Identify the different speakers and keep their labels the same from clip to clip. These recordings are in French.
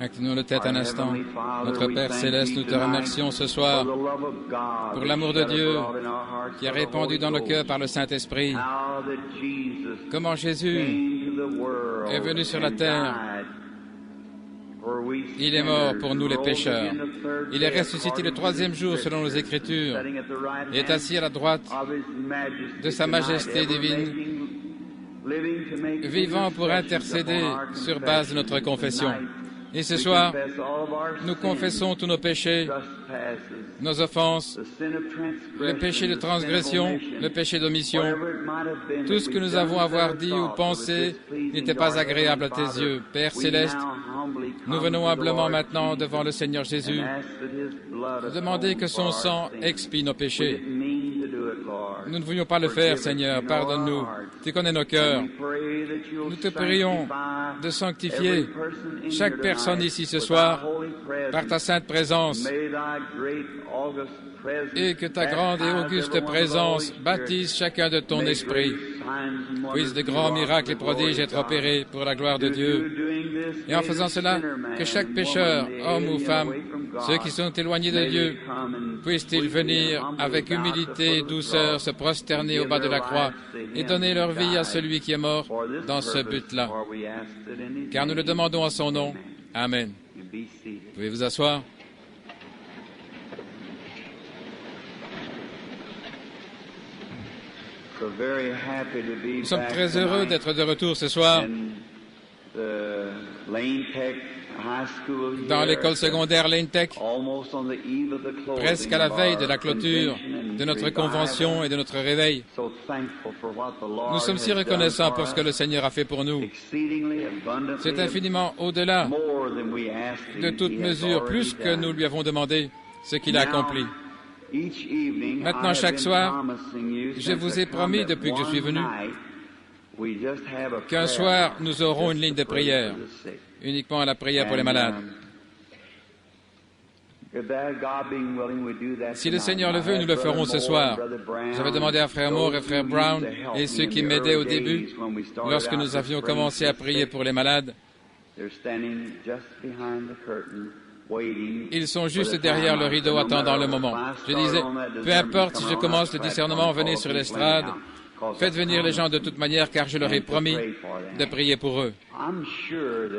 Speaker 1: Inclinons nos têtes un instant. Notre Père Céleste, nous te remercions ce soir pour l'amour de Dieu qui est répandu dans nos cœurs par le Saint-Esprit. Comment Jésus est venu sur la terre. Il est mort pour nous les pécheurs. Il est ressuscité le troisième jour selon nos Écritures et est assis à la droite de sa majesté divine, vivant pour intercéder sur base de notre confession. Et ce soir, nous confessons tous nos péchés, nos offenses, le péché de transgression, le péché d'omission. Tout ce que nous avons à avoir dit ou pensé n'était pas agréable à tes yeux. Père Céleste, nous venons humblement maintenant devant le Seigneur Jésus, demander que son sang expie nos péchés. Nous ne voulions pas le faire, Seigneur, pardonne-nous. Tu connais nos cœurs. Nous te prions de sanctifier chaque personne ici ce soir par ta sainte présence et que ta grande et auguste présence baptise chacun de ton esprit. Puissent de grands miracles et prodiges être opérés pour la gloire de Dieu. Et en faisant cela, que chaque pécheur, homme ou femme, ceux qui sont éloignés de Dieu, puissent-ils venir avec humilité et douceur se prosterner au bas de la croix et donner leur vie à celui qui est mort dans ce but-là. Car nous le demandons en son nom. Amen. Pouvez vous asseoir. Nous sommes très heureux d'être de retour ce soir dans l'école secondaire Lane Tech, presque à la veille de la clôture de notre convention et de notre réveil. Nous sommes si reconnaissants pour ce que le Seigneur a fait pour nous. C'est infiniment au-delà de toute mesure, plus que nous lui avons demandé, ce qu'il a accompli. Maintenant, chaque soir, je vous ai promis depuis que je suis venu qu'un soir, nous aurons une ligne de prière, uniquement la prière pour les malades. Si le Seigneur le veut, nous le ferons ce soir. J'avais demandé à Frère Moore et Frère Brown et ceux qui m'aidaient au début, lorsque nous avions commencé à prier pour les malades. Ils sont juste derrière le rideau attendant le moment. Je disais, peu importe si je commence le discernement, venez sur l'estrade. Faites venir les gens de toute manière, car je leur ai promis de prier pour eux.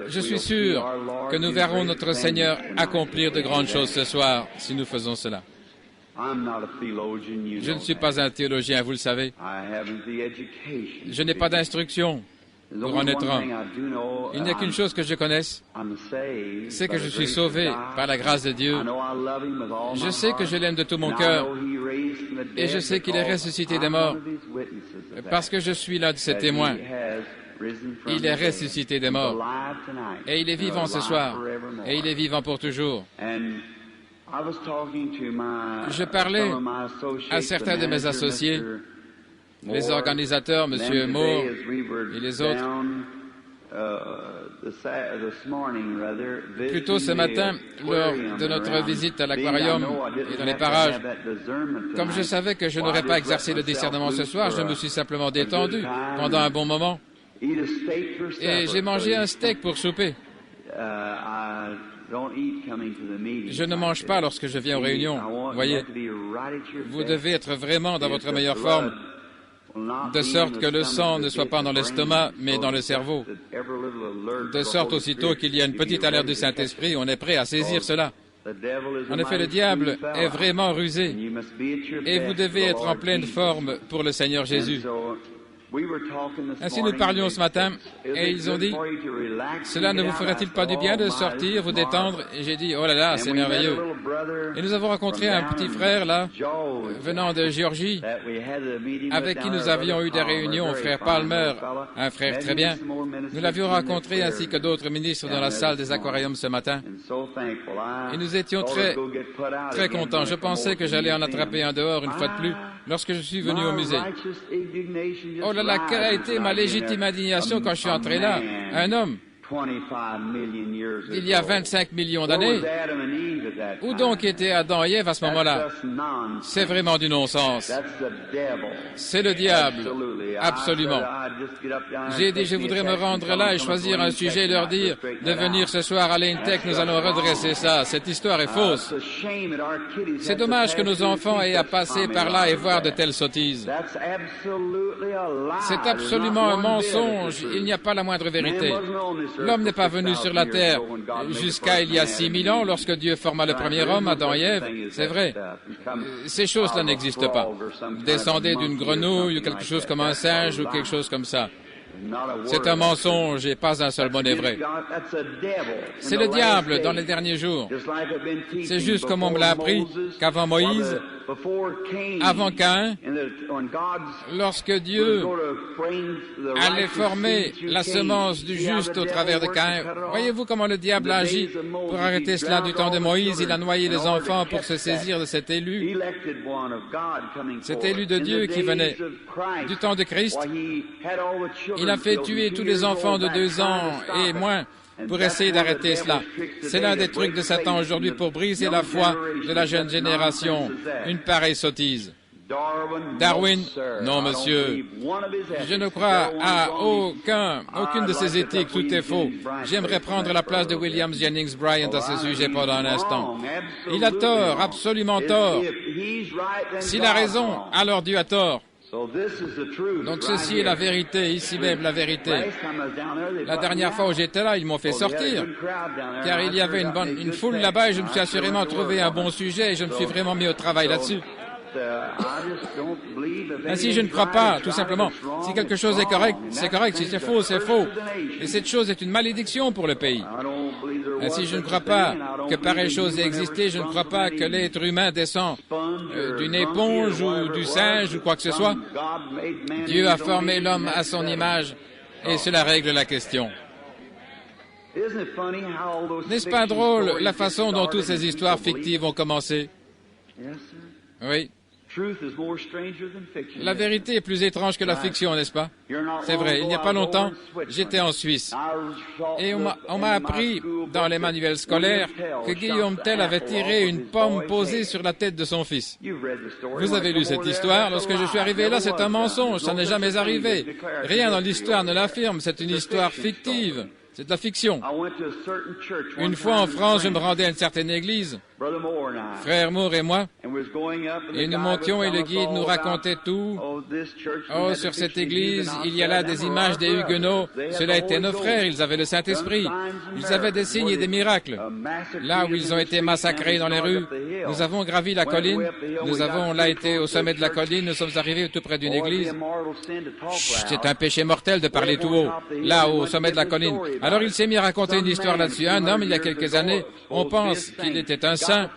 Speaker 1: Je suis sûr que nous verrons notre Seigneur accomplir de grandes choses ce soir, si nous faisons cela. Je ne suis pas un théologien, vous le savez. Je n'ai pas d'instruction pour en être un. Il n'y a qu'une chose que je connaisse, c'est que je suis sauvé par la grâce de Dieu. Je sais que je l'aime de tout mon cœur et je sais qu'il est ressuscité des morts parce que je suis l'un de ses témoins. Il est ressuscité des morts et il est vivant ce soir et il est vivant pour toujours. Je parlais à certains de mes associés, les organisateurs, M. Moore et les autres, plus tôt ce matin, lors de notre visite à l'aquarium et dans les parages. Comme je savais que je n'aurais pas exercé le discernement ce soir, je me suis simplement détendu pendant un bon moment. Et j'ai mangé un steak pour souper. Je ne mange pas lorsque je viens aux réunions. Voyez, vous devez être vraiment dans votre meilleure forme, de sorte que le sang ne soit pas dans l'estomac, mais dans le cerveau. De sorte aussitôt qu'il y a une petite alerte du Saint-Esprit, on est prêt à saisir cela. En effet, le diable est vraiment rusé, et vous devez être en pleine forme pour le Seigneur Jésus. Ainsi, nous parlions ce matin, et ils ont dit, « Cela ne vous ferait-il pas du bien de sortir, vous détendre ?» Et j'ai dit, « Oh là là, c'est merveilleux. » Et nous avons rencontré un petit frère, là, venant de Géorgie, avec qui nous avions eu des réunions, frère Palmer, un frère très bien. Nous l'avions rencontré ainsi que d'autres ministres dans la salle des aquariums ce matin. Et nous étions très contents. Je pensais que j'allais en attraper un dehors une fois de plus lorsque je suis venu au musée. Oh là là, quelle a été ma légitime indignation quand je suis entré là. Un homme il y a 25 millions d'années. Où donc étaient Adam et Ève à ce moment-là? C'est vraiment du non-sens. C'est le diable, absolument. J'ai dit, je voudrais me rendre là et choisir un sujet et leur dire de venir ce soir à l'Intech, nous allons redresser ça. Cette histoire est fausse. C'est dommage que nos enfants aient à passer par là et voir de telles sottises. C'est absolument un mensonge. Il n'y a pas la moindre vérité. L'homme n'est pas venu sur la terre jusqu'à il y a 6000 ans, lorsque Dieu forma le premier homme, Adam et Ève. C'est vrai. Ces choses-là n'existent pas. Descendez d'une grenouille ou quelque chose comme un singe ou quelque chose comme ça. C'est un mensonge et pas un seul mot n'est vrai. C'est le diable dans les derniers jours. C'est juste comme on me l'a appris qu'avant Moïse, avant Caïn, lorsque Dieu allait former la semence du juste au travers de Caïn, voyez-vous comment le diable agit pour arrêter cela du temps de Moïse? Il a noyé les enfants pour se saisir de cet élu de Dieu qui venait du temps de Christ. Il a fait tuer tous les enfants de 2 ans et moins pour essayer d'arrêter cela. C'est l'un des trucs de Satan aujourd'hui pour briser la foi de la jeune génération. Une pareille sottise. Darwin? Non, monsieur. Je ne crois à aucune de ces éthiques. Tout est faux. J'aimerais prendre la place de William Jennings Bryan à ce sujet pendant un instant. Il a tort, absolument tort. S'il a raison, alors Dieu a tort. Donc ceci est la vérité, ici même la vérité. La dernière fois où j'étais là, ils m'ont fait sortir, car il y avait une foule là-bas et je me suis assurément trouvé un bon sujet et je me suis vraiment mis au travail là-dessus. Ainsi, je ne crois pas, tout simplement. Si quelque chose est correct, c'est correct. Si c'est faux, c'est faux. Et cette chose est une malédiction pour le pays. Ainsi, je ne crois pas que pareille chose ait existé. Je ne crois pas que l'être humain descend d'une éponge ou du singe ou quoi que ce soit. Dieu a formé l'homme à son image et cela règle la question. N'est-ce pas drôle la façon dont toutes ces histoires fictives ont commencé? Oui. La vérité est plus étrange que la fiction, n'est-ce pas? C'est vrai. Il n'y a pas longtemps, j'étais en Suisse. Et on m'a appris dans les manuels scolaires que Guillaume Tell avait tiré une pomme posée sur la tête de son fils. Vous avez lu cette histoire? Lorsque je suis arrivé là, c'est un mensonge. Ça n'est jamais arrivé. Rien dans l'histoire ne l'affirme. C'est une histoire fictive. C'est de la fiction. Une fois en France, je me rendais à une certaine église, Frère Moore et moi, et nous montions et le guide nous racontait tout. Oh, sur cette église, il y a là des images des Huguenots. Cela étaient nos frères, ils avaient le Saint-Esprit. Ils avaient des signes et des miracles. Là où ils ont été massacrés dans les rues, nous avons gravi la colline. Nous avons là été au sommet de la colline. Nous sommes arrivés tout près d'une église. C'est un péché mortel de parler tout haut, là au sommet de la colline. Alors il s'est mis à raconter une histoire là-dessus. Un homme, il y a quelques années, on pense qu'il était un saint.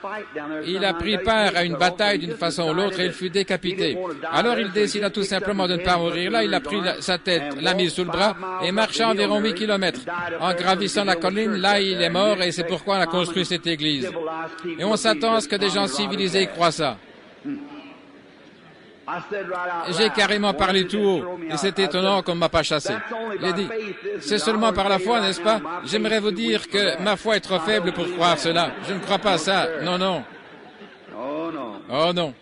Speaker 1: Il a pris part à une bataille d'une façon ou l'autre et il fut décapité. Alors il décida tout simplement de ne pas mourir là. Il a pris sa tête, l'a mise sous le bras et marcha environ 8 kilomètres. En gravissant la colline, là il est mort et c'est pourquoi on a construit cette église. Et on s'attend à ce que des gens civilisés croient ça. J'ai carrément parlé tout haut, et c'est étonnant qu'on ne m'a pas chassé. J'ai dit, c'est seulement par la foi, n'est-ce pas? J'aimerais vous dire que ma foi est trop faible pour croire cela. Je ne crois pas ça. Non, non. Oh non.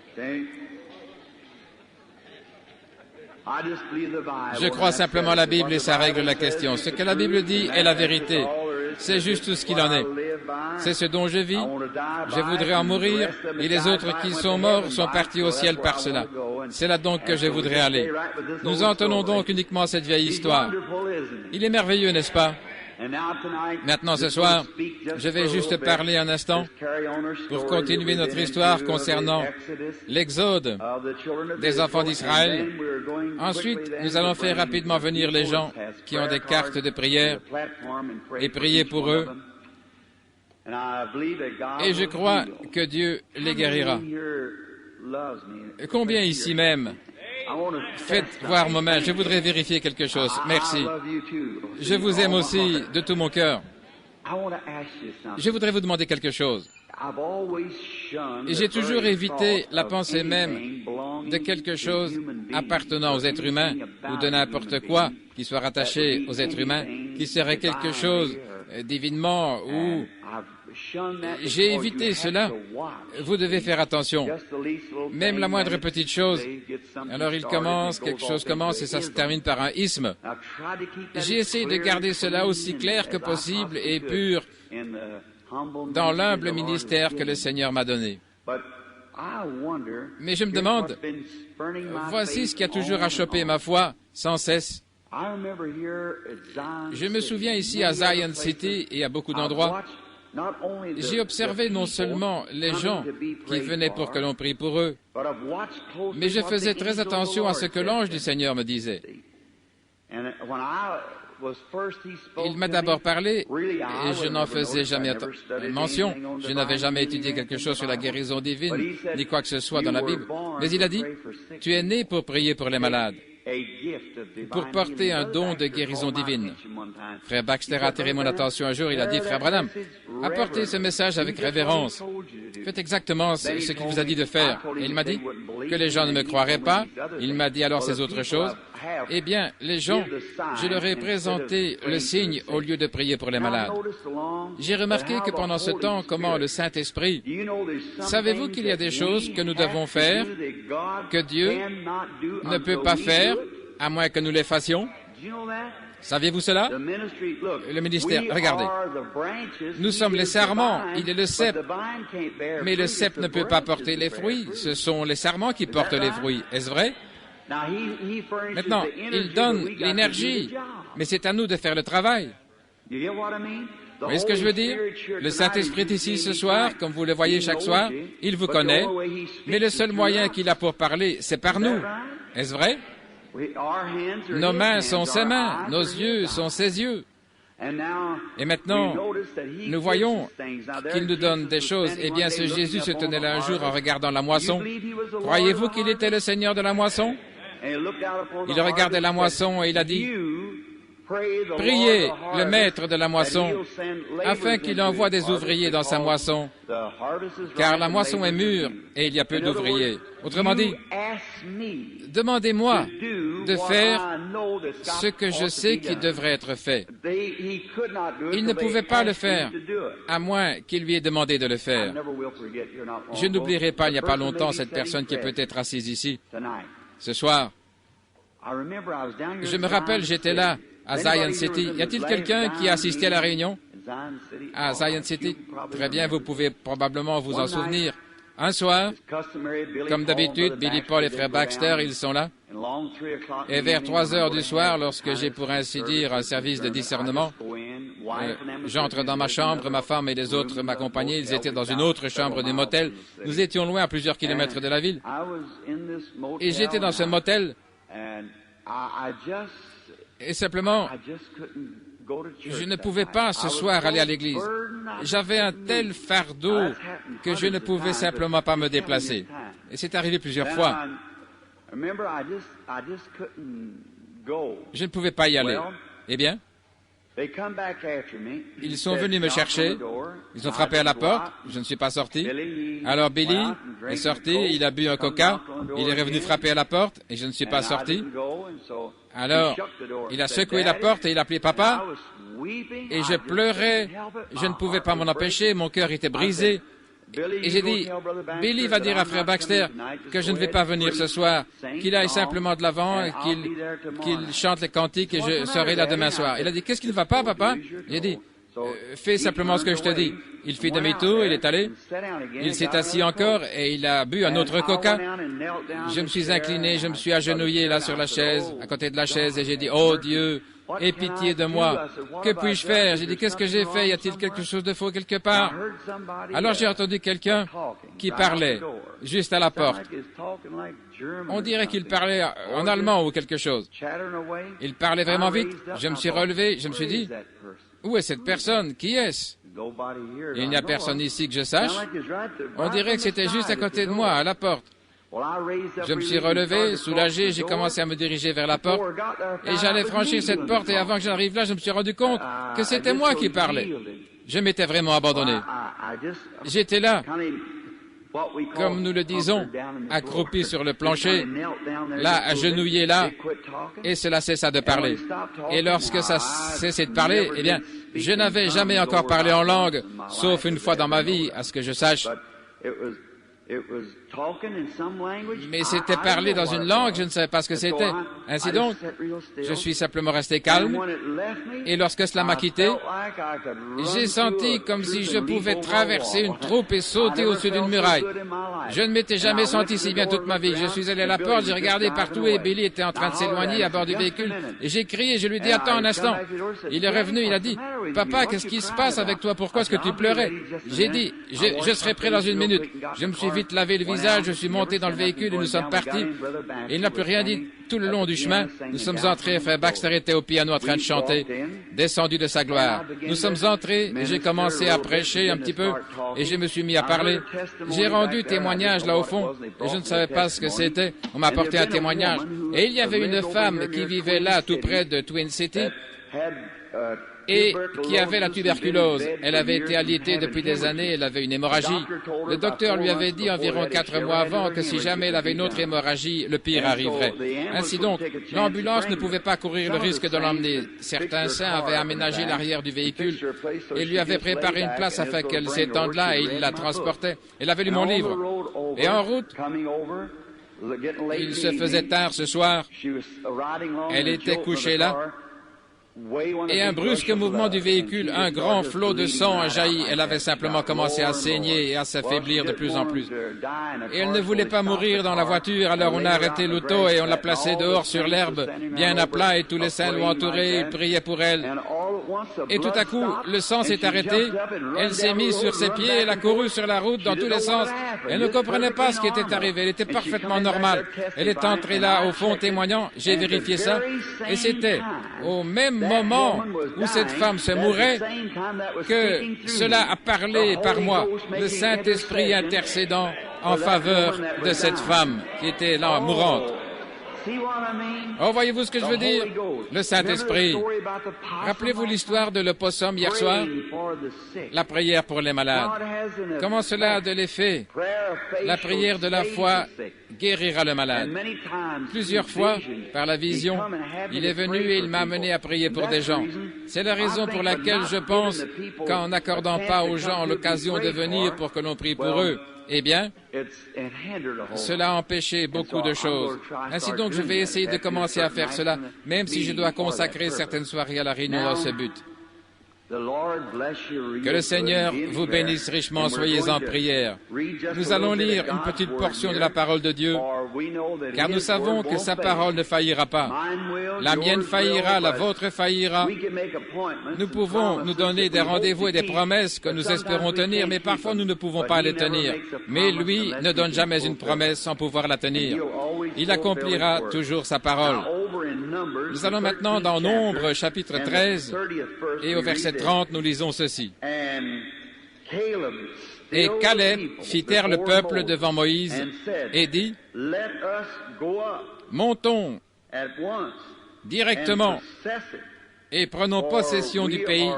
Speaker 1: Je crois simplement la Bible et ça règle la question. Ce que la Bible dit est la vérité. C'est juste tout ce qu'il en est. C'est ce dont je vis. Je voudrais en mourir et les autres qui sont morts sont partis au ciel par cela. C'est là donc que je voudrais aller. Nous en tenons donc uniquement cette vieille histoire. Il est merveilleux, n'est-ce pas? Maintenant, ce soir, je vais juste parler un instant pour continuer notre histoire concernant l'Exode des enfants d'Israël. Ensuite, nous allons faire rapidement venir les gens qui ont des cartes de prière et prier pour eux. Et je crois que Dieu les guérira. Combien ici même? Faites voir ma main. Je voudrais vérifier quelque chose. Merci. Je vous aime aussi de tout mon cœur. Je voudrais vous demander quelque chose. Et j'ai toujours évité la pensée même de quelque chose appartenant aux êtres humains ou de n'importe quoi qui soit rattaché aux êtres humains qui serait quelque chose divinement ou j'ai évité cela. Vous devez faire attention. Même la moindre petite chose. Alors il commence, quelque chose commence et ça se termine par un isthme. J'ai essayé de garder cela aussi clair que possible et pur dans l'humble ministère que le Seigneur m'a donné. Mais je me demande, voici ce qui a toujours achoppé ma foi sans cesse. Je me souviens ici à Zion City et à beaucoup d'endroits, j'ai observé non seulement les gens qui venaient pour que l'on prie pour eux, mais je faisais très attention à ce que l'ange du Seigneur me disait. Il m'a d'abord parlé, et je n'en faisais jamais mention. Je n'avais jamais étudié quelque chose sur la guérison divine, ni quoi que ce soit dans la Bible. Mais il a dit, « Tu es né pour prier pour les malades, pour porter un don de guérison divine. » Frère Baxter a attiré mon attention un jour, il a dit, « Frère Branham, apportez ce message avec révérence. Faites exactement ce qu'il vous a dit de faire. » Et il m'a dit que les gens ne me croiraient pas. Il m'a dit alors ces autres choses. Eh bien, les gens, je leur ai présenté le signe au lieu de prier pour les malades. J'ai remarqué que pendant ce temps, comment le Saint-Esprit, savez-vous qu'il y a des choses que nous devons faire, que Dieu ne peut pas faire, à moins que nous les fassions? Saviez-vous cela? Le ministère, regardez, nous sommes les sarments, il est le cep, mais le cep ne peut pas porter les fruits, ce sont les sarments qui portent les fruits, est-ce vrai? Maintenant, il donne l'énergie, mais c'est à nous de faire le travail. Vous voyez ce que je veux dire? Le Saint-Esprit est ici ce soir, comme vous le voyez chaque soir, il vous connaît, mais le seul moyen qu'il a pour parler, c'est par nous. Est-ce vrai? Nos mains sont ses mains, nos yeux sont ses yeux. Et maintenant, nous voyons qu'il nous donne des choses. Eh bien, ce Jésus se tenait là un jour en regardant la moisson. Croyez-vous qu'il était le Seigneur de la moisson? Il regardait la moisson et il a dit, « Priez le maître de la moisson, afin qu'il envoie des ouvriers dans sa moisson, car la moisson est mûre et il y a peu d'ouvriers. » Autrement dit, demandez-moi de faire ce que je sais qui devrait être fait. Il ne pouvait pas le faire, à moins qu'il lui ait demandé de le faire. Je n'oublierai pas, il n'y a pas longtemps, cette personne qui est peut-être assise ici, ce soir. Je me rappelle, j'étais là, à Zion City. Y a-t-il quelqu'un qui a assisté à la réunion? À Zion City? Très bien, vous pouvez probablement vous en souvenir. Un soir, comme d'habitude, Billy Paul et frère Baxter, ils sont là. Et vers 3 heures du soir, lorsque j'ai pour ainsi dire un service de discernement, j'entre dans ma chambre, ma femme et les autres m'accompagnaient. Ils étaient dans une autre chambre du motel. Nous étions loin, à plusieurs kilomètres de la ville. Et j'étais dans ce motel. Et simplement, je ne pouvais pas ce soir aller à l'église. J'avais un tel fardeau que je ne pouvais simplement pas me déplacer. Et c'est arrivé plusieurs fois. Je ne pouvais pas y aller. Eh bien, ils sont venus me chercher, ils ont frappé à la porte, je ne suis pas sorti. Alors Billy est sorti, il a bu un coca, il est revenu frapper à la porte et je ne suis pas sorti. Alors, il a secoué la porte et il a appelé papa et je pleurais, je ne pouvais pas m'en empêcher, mon cœur était brisé. Et j'ai dit, Billy va dire à frère Baxter que je ne vais pas venir ce soir, qu'il aille simplement de l'avant, qu'il chante les cantiques et je serai là demain soir. Il a dit, qu'est-ce qui ne va pas, papa? J'ai dit, fais simplement ce que je te dis. Il fit demi-tour, il est allé, il s'est assis encore et il a bu un autre coca. Je me suis incliné, je me suis agenouillé là sur la chaise, à côté de la chaise et j'ai dit, oh Dieu, aie pitié de moi. Que puis-je faire? J'ai dit, qu'est-ce que j'ai fait? Y a-t-il quelque chose de faux quelque part? Alors j'ai entendu quelqu'un qui parlait juste à la porte. On dirait qu'il parlait en allemand ou quelque chose. Il parlait vraiment vite. Je me suis relevé, je me suis dit, où est cette personne? Qui est-ce? Il n'y a personne ici que je sache. On dirait que c'était juste à côté de moi, à la porte. Je me suis relevé, soulagé, j'ai commencé à me diriger vers la porte et j'allais franchir cette porte et avant que j'arrive là, je me suis rendu compte que c'était moi qui parlais. Je m'étais vraiment abandonné. J'étais là comme nous le disons, accroupi sur le plancher, là, agenouillé là, et cela cessa de parler. Et lorsque ça cessait de parler, eh bien, je n'avais jamais encore parlé en langue, sauf une fois dans ma vie, à ce que je sache. Mais c'était parlé dans une langue, je ne savais pas ce que c'était. Ainsi donc, je suis simplement resté calme, et lorsque cela m'a quitté, j'ai senti comme si je pouvais traverser une troupe et sauter au-dessus d'une muraille. Je ne m'étais jamais senti si bien toute ma vie. Je suis allé à la porte, j'ai regardé partout et Billy était en train de s'éloigner à bord du véhicule, et j'ai crié, je lui ai dit, attends un instant. Il est revenu, il a dit, papa, qu'est-ce qui se passe avec toi? Pourquoi est-ce que tu pleurais? J'ai dit, je serai prêt dans une minute. Je me suis vite lavé le visage, je suis monté dans le véhicule et nous sommes partis. Et il n'a plus rien dit tout le long du chemin. Nous sommes entrés, frère Baxter était au piano en train de chanter, descendu de sa gloire. Nous sommes entrés et j'ai commencé à prêcher un petit peu et je me suis mis à parler. J'ai rendu témoignage là au fond et je ne savais pas ce que c'était. On m'a apporté un témoignage. Et il y avait une femme qui vivait là tout près de Twin City et qui avait la tuberculose. Elle avait été alitée depuis des années, elle avait une hémorragie. Le docteur lui avait dit environ 4 mois avant que si jamais elle avait une autre hémorragie, le pire arriverait. Ainsi donc, l'ambulance ne pouvait pas courir le risque de l'emmener. Certains saints avaient aménagé l'arrière du véhicule et lui avaient préparé une place afin qu'elle s'étende là et il la transportait. Elle avait lu mon livre. Et en route, il se faisait tard ce soir. Elle était couchée là. Et un brusque mouvement du véhicule, un grand flot de sang a jailli. Elle avait simplement commencé à saigner et à s'affaiblir de plus en plus. Et elle ne voulait pas mourir dans la voiture, alors on a arrêté l'auto et on l'a placée dehors sur l'herbe, bien à plat, et tous les saints l'ont entourée, ils priaient pour elle. Et tout à coup, le sang s'est arrêté, elle s'est mise sur ses pieds, elle a couru sur la route dans tous les sens. Elle ne comprenait pas ce qui était arrivé, elle était parfaitement normale. Elle est entrée là, au fond, témoignant, j'ai vérifié ça, et c'était au même moment où cette femme se mourait que cela a parlé par moi, le Saint-Esprit intercédant en faveur de cette femme qui était là, mourante. Oh, voyez-vous ce que je veux dire? Le Saint-Esprit. Rappelez-vous l'histoire de l'opossum hier soir? La prière pour les malades. Comment cela a de l'effet? La prière de la foi guérira le malade. Plusieurs fois, par la vision, il est venu et il m'a amené à prier pour des gens. C'est la raison pour laquelle je pense qu'en n'accordant pas aux gens l'occasion de venir pour que l'on prie pour eux, eh bien, cela a empêché beaucoup de choses. Ainsi donc, je vais essayer de commencer à faire cela, même si je dois consacrer certaines soirées à la réunion dans ce but. Que le Seigneur vous bénisse richement, soyez en prière. Nous allons lire une petite portion de la parole de Dieu, car nous savons que sa parole ne faillira pas. La mienne faillira, la vôtre faillira. Nous pouvons nous donner des rendez-vous et des promesses que nous espérons tenir, mais parfois nous ne pouvons pas les tenir. Mais lui ne donne jamais une promesse sans pouvoir la tenir. Il accomplira toujours sa parole. Nous allons maintenant dans Nombre, chapitre 13, et au verset 30, nous lisons ceci. Et Caleb fit taire le peuple devant Moïse et dit, « Montons directement et prenons possession du pays,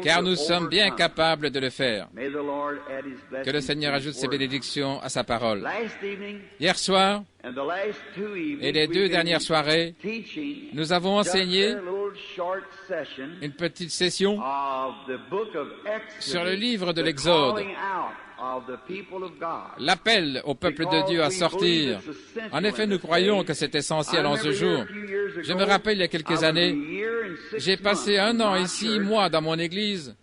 Speaker 1: car nous sommes bien capables de le faire. » Que le Seigneur ajoute ses bénédictions à sa parole. Hier soir, et les 2 dernières soirées, nous avons enseigné une petite session sur le livre de l'Exode, l'appel au peuple de Dieu à sortir. En effet, nous croyons que c'est essentiel en ce jour. Je me rappelle, il y a quelques années, j'ai passé 1 an et 6 mois dans mon église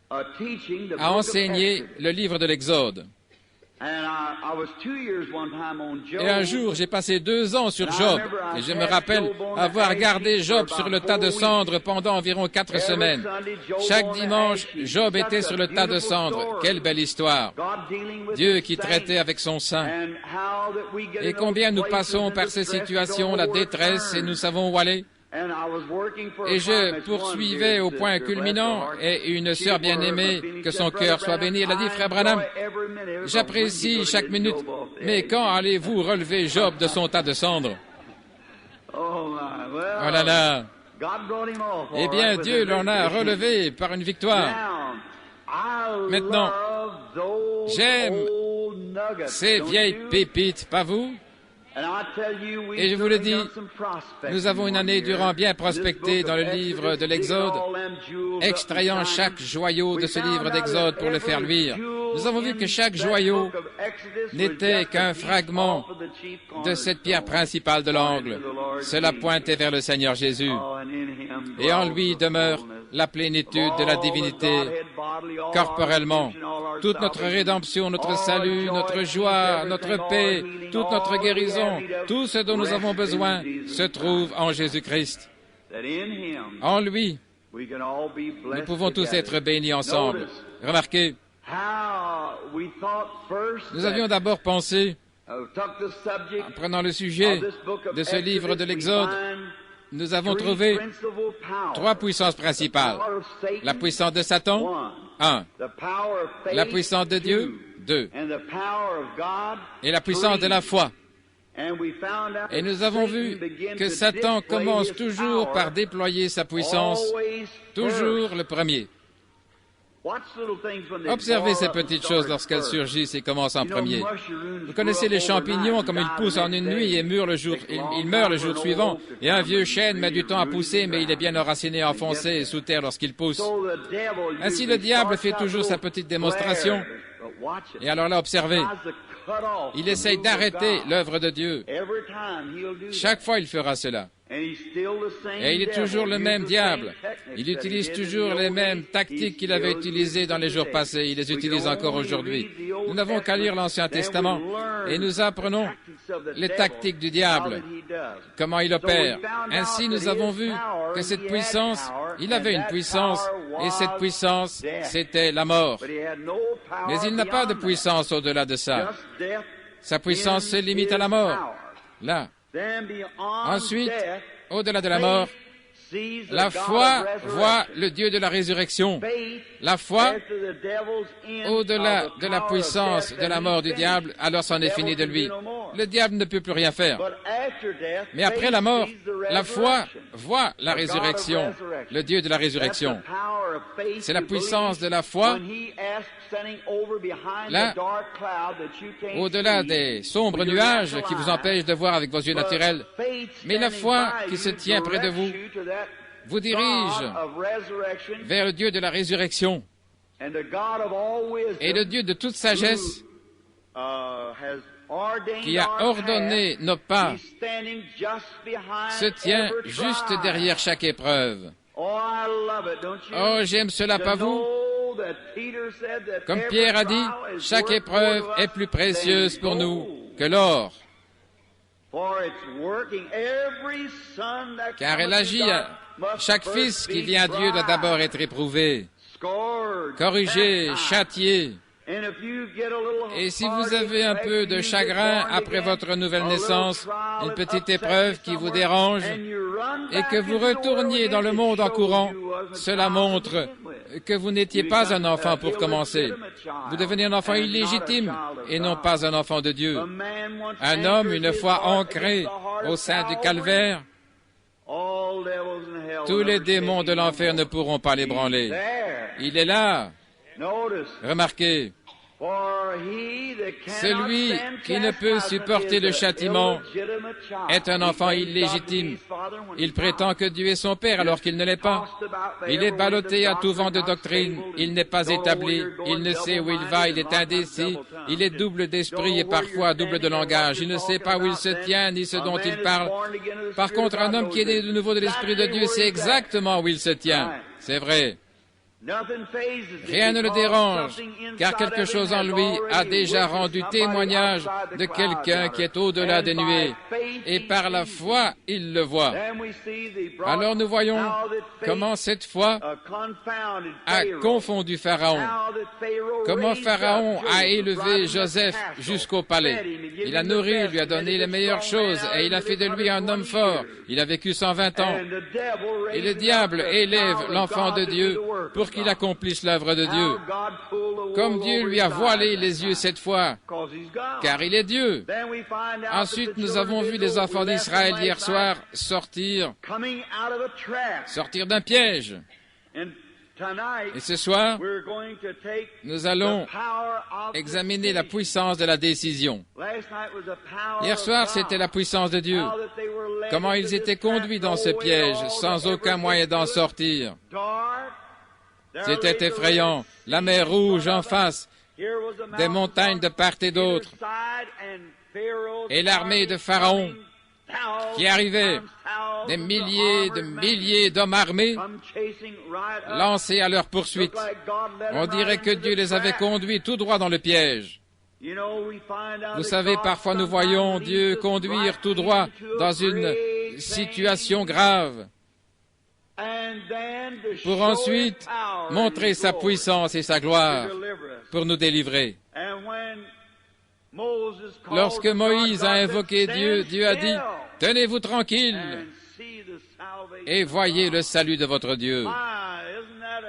Speaker 1: à enseigner le livre de l'Exode. Et un jour, j'ai passé 2 ans sur Job, et je me rappelle avoir gardé Job sur le tas de cendres pendant environ 4 semaines. Chaque dimanche, Job était sur le tas de cendres. Quelle belle histoire! Dieu qui traitait avec son sein. Et combien nous passons par ces situations, la détresse, et nous savons où aller? Et je poursuivais au point culminant, et une sœur bien-aimée, que son cœur soit béni, elle a dit, « Frère Branham, j'apprécie chaque minute, mais quand allez-vous relever Job de son tas de cendres? » Oh là là! Eh bien, Dieu l'en a relevé par une victoire. Maintenant, j'aime ces vieilles pépites, pas vous? Et je vous le dis, nous avons une année durant bien prospecté dans le livre de l'Exode, extrayant chaque joyau de ce livre d'Exode pour le faire luire. Nous avons vu que chaque joyau n'était qu'un fragment de cette pierre principale de l'angle. Cela pointait vers le Seigneur Jésus. Et en lui demeure la plénitude de la divinité corporellement. Toute notre rédemption, notre salut, notre joie, notre paix, toute notre guérison, tout ce dont nous avons besoin se trouve en Jésus-Christ. En lui, nous pouvons tous être bénis ensemble. Remarquez, nous avions d'abord pensé, en prenant le sujet de ce livre de l'Exode, nous avons trouvé trois puissances principales. La puissance de Satan, 1. La puissance de Dieu, 2. Et la puissance de la foi. Et nous avons vu que Satan commence toujours par déployer sa puissance, toujours le premier. Observez ces petites choses lorsqu'elles surgissent et commencent en premier. Vous connaissez les champignons, comme ils poussent en une nuit et meurent le jour suivant. Et un vieux chêne met du temps à pousser, mais il est bien enraciné, enfoncé et sous terre lorsqu'il pousse. Ainsi, le diable fait toujours sa petite démonstration. Et alors là, observez. Il essaye d'arrêter l'œuvre de Dieu. Chaque fois, il fera cela. Et il est toujours le même diable. Il utilise toujours les mêmes tactiques qu'il avait utilisées dans les jours passés. Il les utilise encore aujourd'hui. Nous n'avons qu'à lire l'Ancien Testament et nous apprenons les tactiques du diable, comment il opère. Ainsi, nous avons vu que cette puissance, il avait une puissance, et cette puissance, c'était la mort. Mais il n'a pas de puissance au-delà de ça. Sa puissance se limite à la mort. Là. Ensuite, au-delà de la mort, la foi voit le Dieu de la résurrection. La foi, au-delà de la puissance de la mort du diable, alors c'en est fini de lui. Le diable ne peut plus rien faire. Mais après la mort, la foi voit la résurrection, le Dieu de la résurrection. C'est la puissance de la foi, là, au-delà des sombres nuages qui vous empêchent de voir avec vos yeux naturels. Mais la foi qui se tient près de vous vous dirige vers le Dieu de la résurrection. Et le Dieu de toute sagesse qui a ordonné nos pas se tient juste derrière chaque épreuve. Oh, j'aime cela, pas vous? Comme Pierre a dit, chaque épreuve est plus précieuse pour nous que l'or, car elle agit. Chaque fils qui vient à Dieu doit d'abord être éprouvé, corrigé, châtié. Et si vous avez un peu de chagrin après votre nouvelle naissance, une petite épreuve qui vous dérange, et que vous retourniez dans le monde en courant, cela montre que vous n'étiez pas un enfant pour commencer. Vous devenez un enfant illégitime et non pas un enfant de Dieu. Un homme, une fois ancré au sein du calvaire, tous les démons de l'enfer ne pourront pas l'ébranler. Il est là. Remarquez, celui qui ne peut supporter le châtiment est un enfant illégitime. Il prétend que Dieu est son Père alors qu'il ne l'est pas. Il est ballotté à tout vent de doctrine. Il n'est pas établi. Il ne sait où il va. Il est indécis. Il est double d'esprit et parfois double de langage. Il ne sait pas où il se tient ni ce dont il parle. Par contre, un homme qui est né de nouveau de l'Esprit de Dieu sait exactement où il se tient. C'est vrai. Rien ne le dérange, car quelque chose en lui a déjà rendu témoignage de quelqu'un qui est au-delà des nuées, et par la foi, il le voit. Alors nous voyons comment cette foi a confondu Pharaon, comment Pharaon a élevé Joseph jusqu'au palais. Il a nourri, lui a donné les meilleures choses, et il a fait de lui un homme fort. Il a vécu 120 ans. Et le diable élève l'enfant de Dieu pour qu'il accomplisse l'œuvre de Dieu. Comme Dieu lui a voilé les yeux cette fois, car il est Dieu. Ensuite, nous avons vu les enfants d'Israël hier soir sortir d'un piège. Et ce soir, nous allons examiner la puissance de la décision. Hier soir, c'était la puissance de Dieu. Comment ils étaient conduits dans ce piège, sans aucun moyen d'en sortir. C'était effrayant. La mer Rouge en face, des montagnes de part et d'autre, et l'armée de Pharaon qui arrivait, des milliers d'hommes armés lancés à leur poursuite. On dirait que Dieu les avait conduits tout droit dans le piège. Vous savez, parfois nous voyons Dieu conduire tout droit dans une situation grave pour ensuite montrer sa puissance et sa gloire pour nous délivrer. Lorsque Moïse a invoqué Dieu, Dieu a dit, « Tenez-vous tranquille et voyez le salut de votre Dieu. »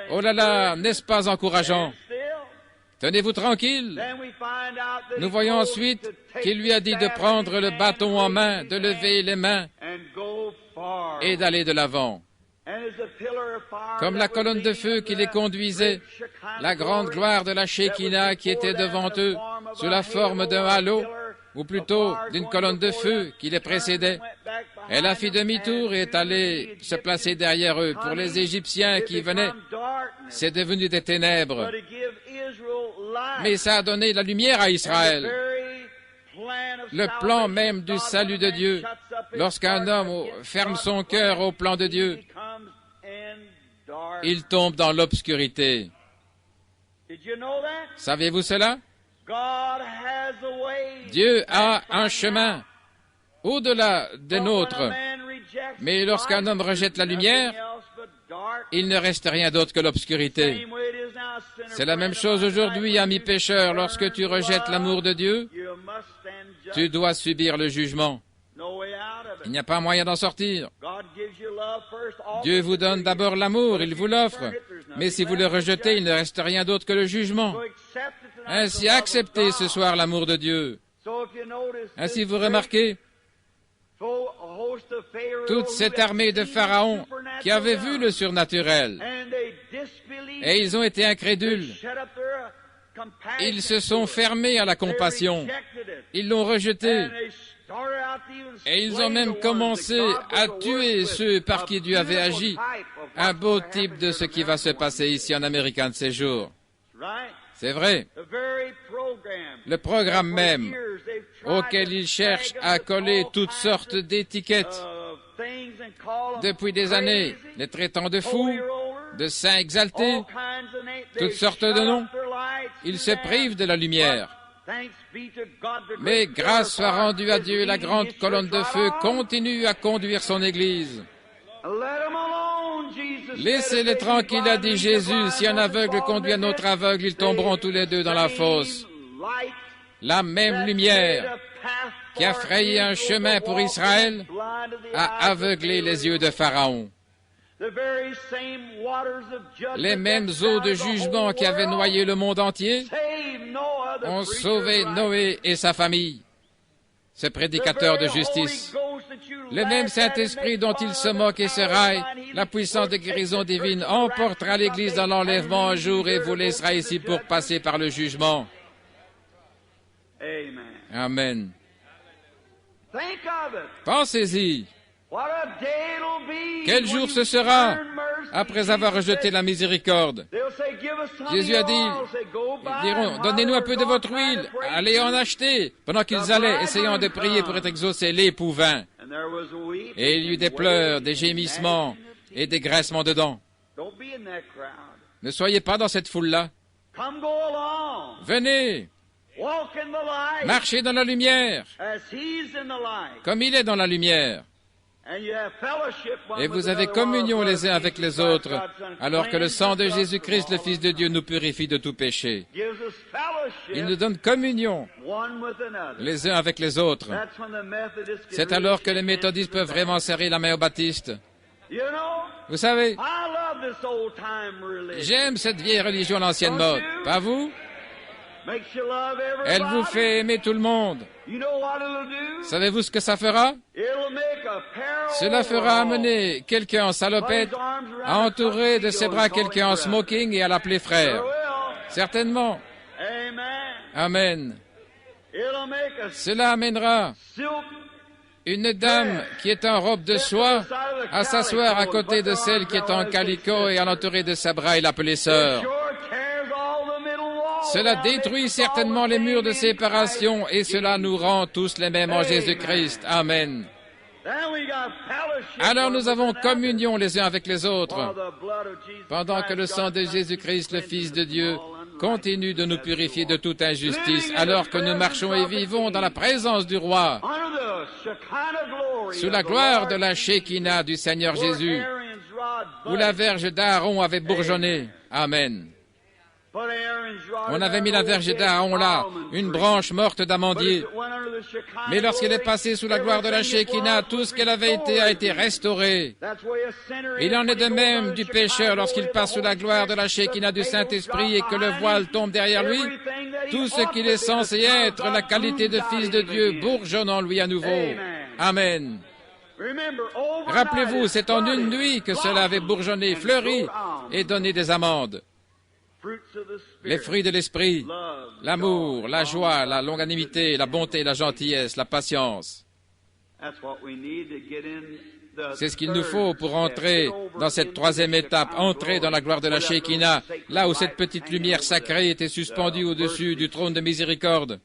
Speaker 1: Oh là là, n'est-ce pas encourageant? Tenez-vous tranquille. Nous voyons ensuite qu'il lui a dit de prendre le bâton en main, de lever les mains et d'aller de l'avant. Comme la colonne de feu qui les conduisait, la grande gloire de la Shekinah qui était devant eux, sous la forme d'un halo, ou plutôt d'une colonne de feu qui les précédait. Elle a fait demi-tour et est allée se placer derrière eux. Pour les Égyptiens qui venaient, c'est devenu des ténèbres. Mais ça a donné la lumière à Israël. Le plan même du salut de Dieu, lorsqu'un homme ferme son cœur au plan de Dieu, il tombe dans l'obscurité. Saviez-vous cela? Dieu a un chemin au-delà des nôtres. Mais lorsqu'un homme rejette la lumière, il ne reste rien d'autre que l'obscurité. C'est la même chose aujourd'hui, ami pécheur. Lorsque tu rejettes l'amour de Dieu, tu dois subir le jugement. Il n'y a pas moyen d'en sortir. Dieu vous donne d'abord l'amour, il vous l'offre. Mais si vous le rejetez, il ne reste rien d'autre que le jugement. Ainsi, acceptez ce soir l'amour de Dieu. Ainsi, vous remarquez, toute cette armée de Pharaon qui avait vu le surnaturel, et ils ont été incrédules. Ils se sont fermés à la compassion. Ils l'ont rejeté. Et ils ont même commencé à tuer ceux par qui Dieu avait agi. Un beau type de ce qui va se passer ici en Amérique de ces jours. C'est vrai. Le programme même auquel ils cherchent à coller toutes sortes d'étiquettes depuis des années, les traitant de fous, de saints exaltés, toutes sortes de noms, ils se privent de la lumière. Mais grâce soit rendue à Dieu, la grande colonne de feu continue à conduire son Église. Laissez-les tranquilles, a dit Jésus. Si un aveugle conduit un autre aveugle, ils tomberont tous les deux dans la fosse. La même lumière qui a frayé un chemin pour Israël a aveuglé les yeux de Pharaon. Les mêmes eaux de jugement qui avaient noyé le monde entier ont sauvé Noé et sa famille, ce prédicateur de justice. Le même Saint-Esprit dont il se moque et se raille, la puissance de guérison divine emportera l'Église dans l'enlèvement un jour et vous laissera ici pour passer par le jugement. Amen. Pensez-y. Quel jour ce sera après avoir rejeté la miséricorde? Jésus a dit, ils diront, donnez-nous un peu de votre huile, allez en acheter. Pendant qu'ils allaient, essayant de prier pour être exaucés, l'époux vint. Et il y eut des pleurs, des gémissements et des graissements de dents. Ne soyez pas dans cette foule-là. Venez, marchez dans la lumière, comme il est dans la lumière. Et vous avez communion les uns avec les autres, alors que le sang de Jésus-Christ, le Fils de Dieu, nous purifie de tout péché. Il nous donne communion les uns avec les autres. C'est alors que les méthodistes peuvent vraiment serrer la main aux baptistes. Vous savez, j'aime cette vieille religion, l'ancienne mode. Pas vous? Elle vous fait aimer tout le monde. Savez-vous ce que ça fera? Cela fera amener quelqu'un en salopette à entourer de ses bras quelqu'un en smoking et à l'appeler frère. Certainement. Amen. Cela amènera une dame qui est en robe de soie à s'asseoir à côté de celle qui est en calicot et à l'entourer de ses bras et l'appeler sœur. Cela détruit certainement les murs de séparation et cela nous rend tous les mêmes en Jésus-Christ. Amen. Alors nous avons communion les uns avec les autres, pendant que le sang de Jésus-Christ, le Fils de Dieu, continue de nous purifier de toute injustice, alors que nous marchons et vivons dans la présence du Roi, sous la gloire de la Shekinah du Seigneur Jésus, où la verge d'Aaron avait bourgeonné. Amen. On avait mis la verge d'Aaron là, une branche morte d'amandier. Mais lorsqu'elle est passée sous la gloire de la Shekinah, tout ce qu'elle avait été a été restauré. Il en est de même du pécheur lorsqu'il passe sous la gloire de la Shekinah du Saint-Esprit et que le voile tombe derrière lui. Tout ce qu'il est censé être, la qualité de fils de Dieu, bourgeonne en lui à nouveau. Amen. Rappelez-vous, c'est en une nuit que cela avait bourgeonné, fleuri et donné des amandes. Les fruits de l'esprit, l'amour, la joie, la longanimité, la bonté, la gentillesse, la patience. C'est ce qu'il nous faut pour entrer dans cette troisième étape, entrer dans la gloire de la Shekinah, là où cette petite lumière sacrée était suspendue au-dessus du trône de miséricorde.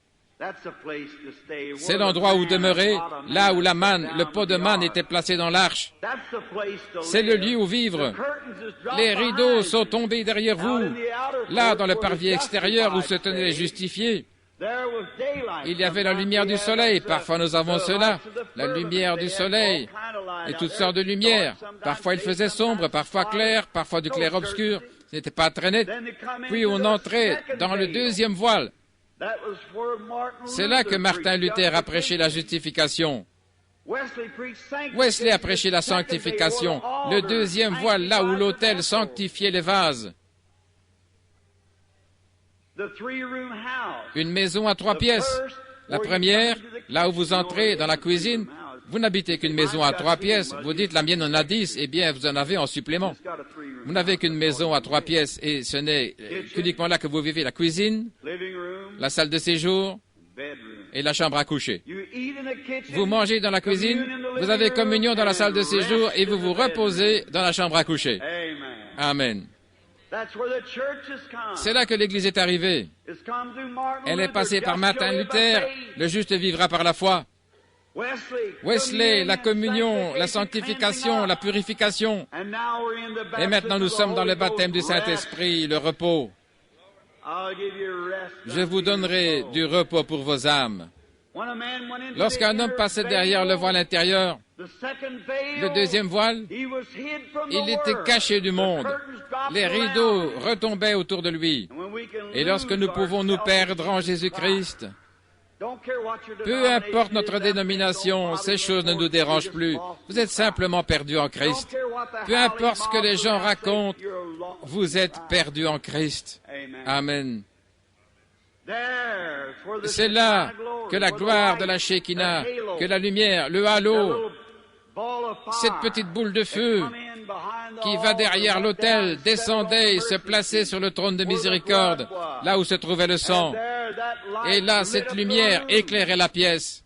Speaker 1: C'est l'endroit où demeurer, là où la manne, le pot de manne était placé dans l'arche. C'est le lieu où vivre. Les rideaux sont tombés derrière vous, là dans le parvis extérieur où se tenaient les justifiés. Il y avait la lumière du soleil, parfois nous avons cela, la lumière du soleil et toutes sortes de lumières. Parfois il faisait sombre, parfois clair, parfois du clair obscur, ce n'était pas très net. Puis on entrait dans le deuxième voile. C'est là que Martin Luther a prêché la justification. Wesley a prêché la sanctification, le deuxième voile là où l'autel sanctifiait les vases. Une maison à 3 pièces. La première, là où vous entrez dans la cuisine, vous n'habitez qu'une maison à 3 pièces. Vous dites, la mienne en a 10, eh bien, vous en avez en supplément. Vous n'avez qu'une maison à 3 pièces et ce n'est qu'uniquement là que vous vivez la cuisine, la salle de séjour et la chambre à coucher. Vous mangez dans la cuisine, vous avez communion dans la salle de séjour et vous vous reposez dans la chambre à coucher. Amen. C'est là que l'Église est arrivée. Elle est passée par Martin Luther, le juste vivra par la foi. Wesley, la communion, la sanctification, la purification. Et maintenant nous sommes dans le baptême du Saint-Esprit, le repos. Je vous donnerai du repos pour vos âmes. Lorsqu'un homme passait derrière le voile intérieur, le deuxième voile, il était caché du monde. Les rideaux retombaient autour de lui. Et lorsque nous pouvons nous perdre en Jésus-Christ, peu importe notre dénomination, ces choses ne nous dérangent plus. Vous êtes simplement perdus en Christ. Peu importe ce que les gens racontent, vous êtes perdus en Christ. Amen. C'est là que la gloire de la Shekinah, que la lumière, le halo, cette petite boule de feu qui va derrière l'autel, descendait et se plaçait sur le trône de miséricorde, là où se trouvait le sang. Et là, cette lumière éclairait la pièce.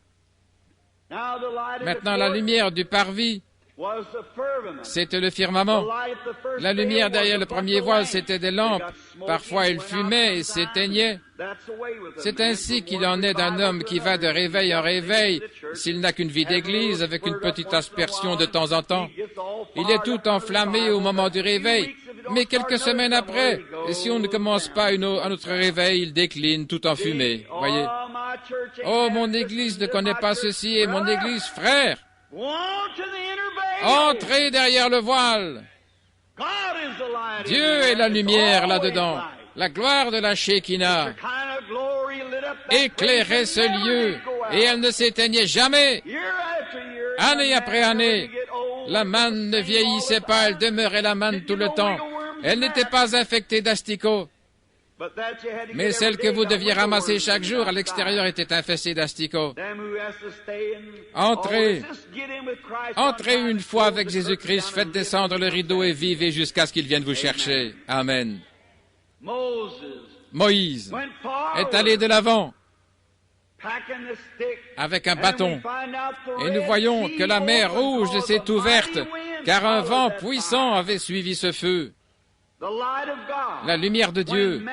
Speaker 1: Maintenant, la lumière du parvis, c'était le firmament. La lumière derrière le premier voile, c'était des lampes. Parfois, elles fumaient et s'éteignaient. C'est ainsi qu'il en est d'un homme qui va de réveil en réveil, s'il n'a qu'une vie d'église avec une petite aspersion de temps en temps. Il est tout enflammé au moment du réveil, mais quelques semaines après, et si on ne commence pas un autre réveil, il décline tout en fumée. Voyez? Oh, mon église ne connaît pas ceci, et mon église, frère, entrez derrière le voile. Dieu est la lumière là-dedans. La gloire de la Shekinah éclairait ce lieu et elle ne s'éteignait jamais. Année après année, la manne ne vieillissait pas, elle demeurait la manne tout le temps. Elle n'était pas infectée d'asticots. Mais celle que vous deviez ramasser chaque jour à l'extérieur était infestée d'asticots. Entrez. Entrez une fois avec Jésus-Christ, faites descendre le rideau et vivez jusqu'à ce qu'il vienne vous chercher. Amen. Moïse est allé de l'avant avec un bâton. Et nous voyons que la mer Rouge s'est ouverte, car un vent puissant avait suivi ce feu. La lumière de Dieu.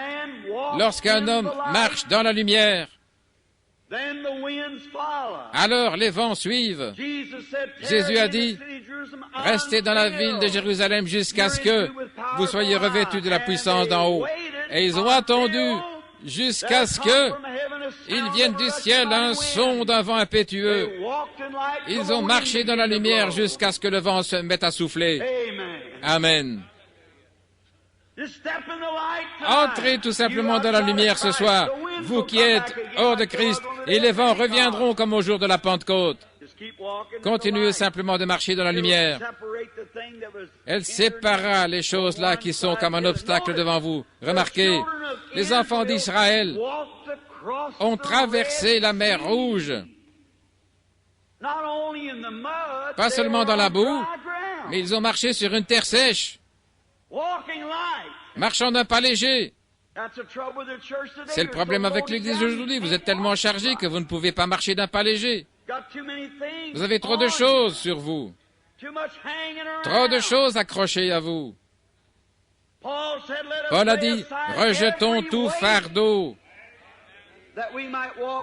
Speaker 1: Lorsqu'un homme marche dans la lumière, alors les vents suivent. Jésus a dit, restez dans la ville de Jérusalem jusqu'à ce que vous soyez revêtus de la puissance d'en haut. Et ils ont attendu jusqu'à ce que il vienne du ciel un son d'un vent impétueux. Ils ont marché dans la lumière jusqu'à ce que le vent se mette à souffler. Amen. Entrez tout simplement dans la lumière ce soir, vous qui êtes hors de Christ, et les vents reviendront comme au jour de la Pentecôte. Continuez simplement de marcher dans la lumière. Elle séparera les choses là qui sont comme un obstacle devant vous. Remarquez, les enfants d'Israël ont traversé la mer Rouge, pas seulement dans la boue, mais ils ont marché sur une terre sèche, marchant d'un pas léger. C'est le problème avec l'Église aujourd'hui. Vous êtes tellement chargé que vous ne pouvez pas marcher d'un pas léger. Vous avez trop de choses sur vous, trop de choses accrochées à vous. Paul a dit, rejetons tout fardeau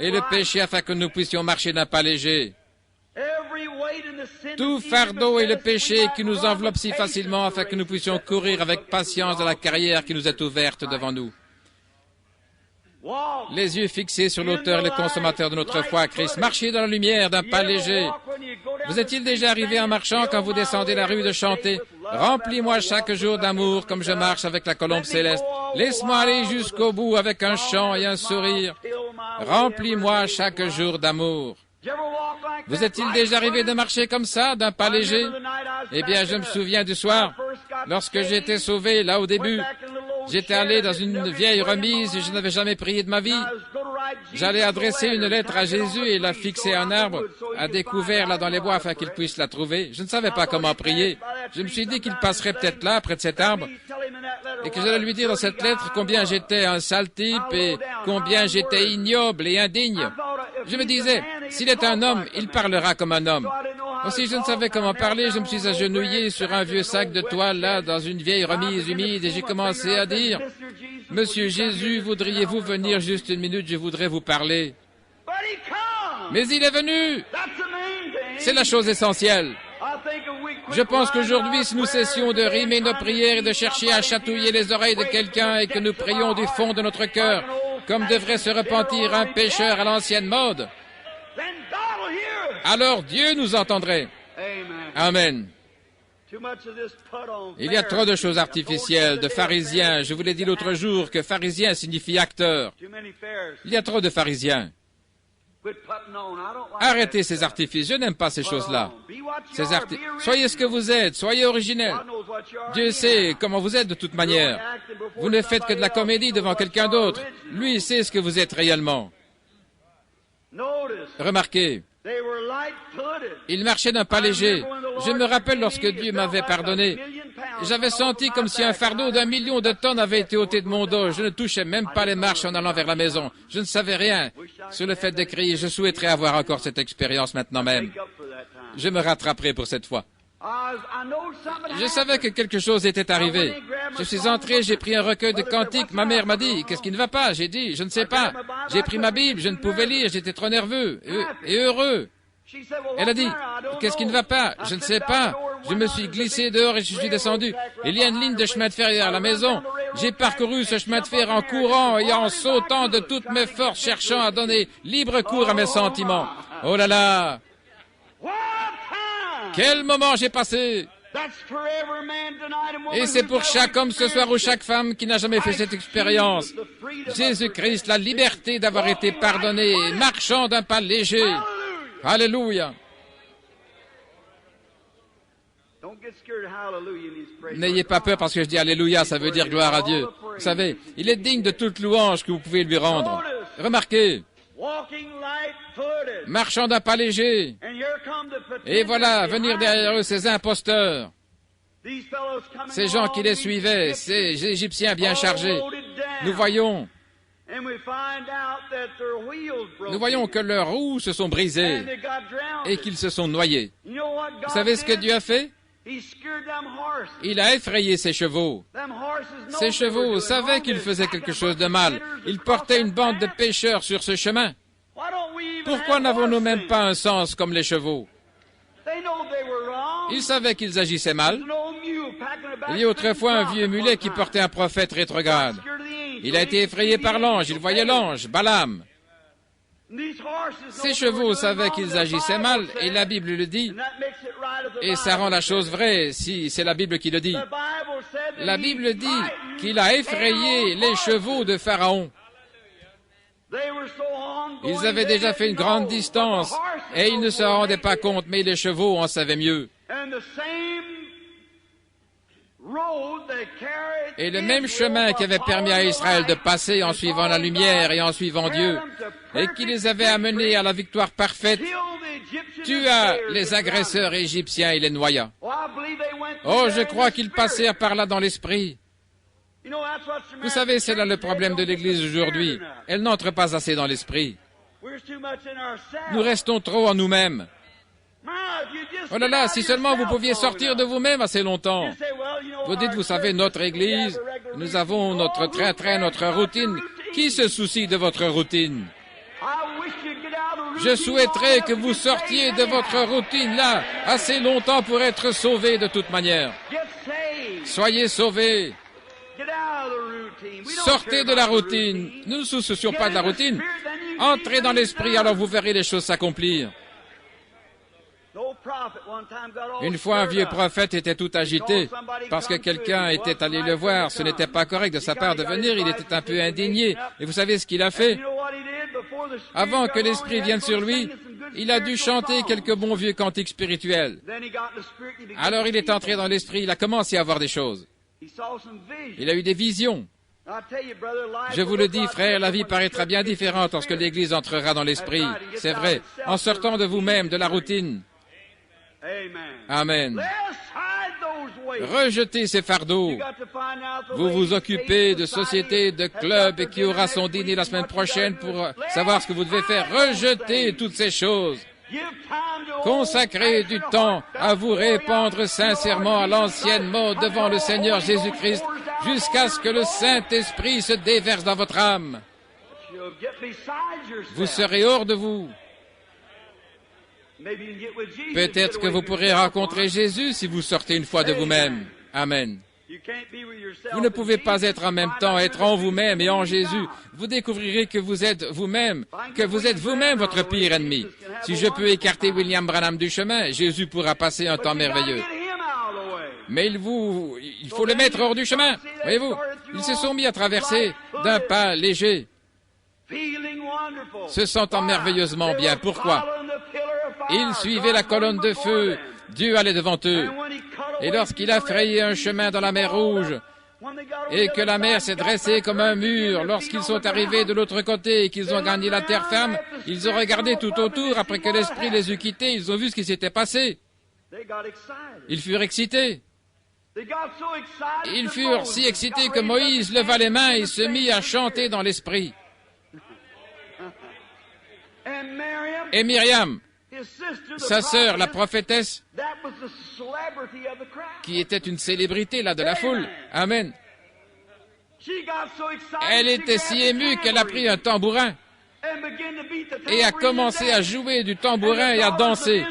Speaker 1: et le péché afin que nous puissions marcher d'un pas léger. Tout fardeau et le péché qui nous enveloppe si facilement afin que nous puissions courir avec patience dans la carrière qui nous est ouverte devant nous. Les yeux fixés sur l'auteur et le consommateur de notre foi, Christ. Marchez dans la lumière d'un pas léger. Vous est-il déjà arrivé en marchant quand vous descendez la rue de chanter « Remplis-moi chaque jour d'amour comme je marche avec la colombe céleste. Laisse-moi aller jusqu'au bout avec un chant et un sourire. Remplis-moi chaque jour d'amour. » Vous est-il déjà arrivé de marcher comme ça, d'un pas léger? Eh bien, je me souviens du soir, lorsque j'ai été sauvé, là au début, j'étais allé dans une vieille remise et je n'avais jamais prié de ma vie. J'allais adresser une lettre à Jésus et la fixer à un arbre, à découvert là dans les bois afin qu'il puisse la trouver. Je ne savais pas comment prier. Je me suis dit qu'il passerait peut-être là, près de cet arbre, et que j'allais lui dire dans cette lettre combien j'étais un sale type et combien j'étais ignoble et indigne. Je me disais, s'il est un homme, il parlera comme un homme. Aussi, je ne savais comment parler, je me suis agenouillé sur un vieux sac de toile, là, dans une vieille remise humide, et j'ai commencé à dire, « Monsieur Jésus, voudriez-vous venir juste une minute, je voudrais vous parler. » Mais il est venu! C'est la chose essentielle. Je pense qu'aujourd'hui, si nous cessions de rimer nos prières et de chercher à chatouiller les oreilles de quelqu'un et que nous prions du fond de notre cœur, comme devrait se repentir un pécheur à l'ancienne mode, alors Dieu nous entendrait. Amen. Il y a trop de choses artificielles, de pharisiens. Je vous l'ai dit l'autre jour que pharisien signifie acteur. Il y a trop de pharisiens. Arrêtez ces artifices. Je n'aime pas ces choses-là. Soyez ce que vous êtes. Soyez originel. Dieu sait comment vous êtes de toute manière. Vous ne faites que de la comédie devant quelqu'un d'autre. Lui sait ce que vous êtes réellement. Remarquez, il marchait d'un pas léger. Je me rappelle lorsque Dieu m'avait pardonné. J'avais senti comme si un fardeau d'1 million de tonnes avait été ôté de mon dos. Je ne touchais même pas les marches en allant vers la maison. Je ne savais rien sur le fait de crier. Je souhaiterais avoir encore cette expérience maintenant même. Je me rattraperai pour cette fois. Je savais que quelque chose était arrivé. Je suis entré, j'ai pris un recueil de cantiques. Ma mère m'a dit, qu'est-ce qui ne va pas? J'ai dit, je ne sais pas. J'ai pris ma Bible, je ne pouvais lire, j'étais trop nerveux et heureux. Elle a dit, qu'est-ce qui ne va pas? Je ne sais pas. Je me suis glissé dehors et je suis descendu. Il y a une ligne de chemin de fer derrière la maison. J'ai parcouru ce chemin de fer en courant et en sautant de toutes mes forces, cherchant à donner libre cours à mes sentiments. Oh là là! Quel moment j'ai passé! Et c'est pour chaque homme ce soir ou chaque femme qui n'a jamais fait cette expérience. Jésus-Christ, la liberté d'avoir été pardonné, marchant d'un pas léger. Alléluia. N'ayez pas peur parce que je dis Alléluia, ça veut dire gloire à Dieu. Vous savez, il est digne de toute louange que vous pouvez lui rendre. Remarquez, marchant d'un pas léger, et voilà, venir derrière eux ces imposteurs, ces gens qui les suivaient, ces Égyptiens bien chargés. Nous voyons que leurs roues se sont brisées et qu'ils se sont noyés. Vous savez ce que Dieu a fait? Il a effrayé ses chevaux. Ces chevaux savaient qu'ils faisaient quelque chose de mal. Ils portaient une bande de pêcheurs sur ce chemin. Pourquoi n'avons-nous même pas un sens comme les chevaux? Ils savaient qu'ils agissaient mal. Il y a autrefois un vieux mulet qui portait un prophète rétrograde. Il a été effrayé par l'ange. Il voyait l'ange, Balaam. Ces chevaux savaient qu'ils agissaient mal, et la Bible le dit, et ça rend la chose vraie si c'est la Bible qui le dit. La Bible dit qu'il a effrayé les chevaux de Pharaon. Ils avaient déjà fait une grande distance, et ils ne se rendaient pas compte, mais les chevaux en savaient mieux. Et le même chemin qui avait permis à Israël de passer en suivant la lumière et en suivant Dieu, et qui les avait amenés à la victoire parfaite, tua les agresseurs égyptiens et les noya. Oh, je crois qu'ils passèrent par là dans l'esprit. Vous savez, c'est là le problème de l'Église aujourd'hui. Elle n'entre pas assez dans l'esprit. Nous restons trop en nous-mêmes. Oh là là, si seulement vous pouviez sortir de vous-même assez longtemps. Vous dites, vous savez, notre Église, nous avons notre train-train, notre routine. Qui se soucie de votre routine? Je souhaiterais que vous sortiez de votre routine là assez longtemps pour être sauvés de toute manière. Soyez sauvés. Sortez de la routine. Nous ne nous soucions pas de la routine. Entrez dans l'esprit, alors vous verrez les choses s'accomplir. Une fois, un vieux prophète était tout agité parce que quelqu'un était allé le voir. Ce n'était pas correct de sa part de venir. Il était un peu indigné. Et vous savez ce qu'il a fait? Avant que l'esprit vienne sur lui, il a dû chanter quelques bons vieux cantiques spirituels. Alors il est entré dans l'esprit. Il a commencé à voir des choses. Il a eu des visions. Je vous le dis, frère, la vie paraîtra bien différente lorsque l'Église entrera dans l'esprit. C'est vrai. En sortant de vous-même, de la routine. Amen. Rejetez ces fardeaux. Vous vous occupez de sociétés, de clubs et qui aura son dîner la semaine prochaine pour savoir ce que vous devez faire. Rejetez toutes ces choses. Consacrez du temps à vous répandre sincèrement à l'ancienne mode devant le Seigneur Jésus-Christ jusqu'à ce que le Saint-Esprit se déverse dans votre âme. Vous serez hors de vous. Peut-être que vous pourrez rencontrer Jésus si vous sortez une fois de vous-même. Amen. Vous ne pouvez pas être en même temps, être en vous-même et en Jésus. Vous découvrirez que vous êtes vous-même, votre pire ennemi. Si je peux écarter William Branham du chemin, Jésus pourra passer un temps merveilleux. Mais il faut le mettre hors du chemin. Voyez-vous, ils se sont mis à traverser d'un pas léger, se sentant merveilleusement bien. Pourquoi? Ils suivaient la colonne de feu. Dieu allait devant eux. Et lorsqu'il a frayé un chemin dans la mer Rouge, et que la mer s'est dressée comme un mur, lorsqu'ils sont arrivés de l'autre côté et qu'ils ont gagné la terre ferme, ils ont regardé tout autour. Après que l'Esprit les eut quittés, ils ont vu ce qui s'était passé. Ils furent excités. Ils furent si excités que Moïse leva les mains et se mit à chanter dans l'Esprit. Et Myriam, sa sœur, la prophétesse, qui était une célébrité là de la foule. Amen. Elle était si émue qu'elle a pris un tambourin et a commencé à jouer du tambourin et à danser.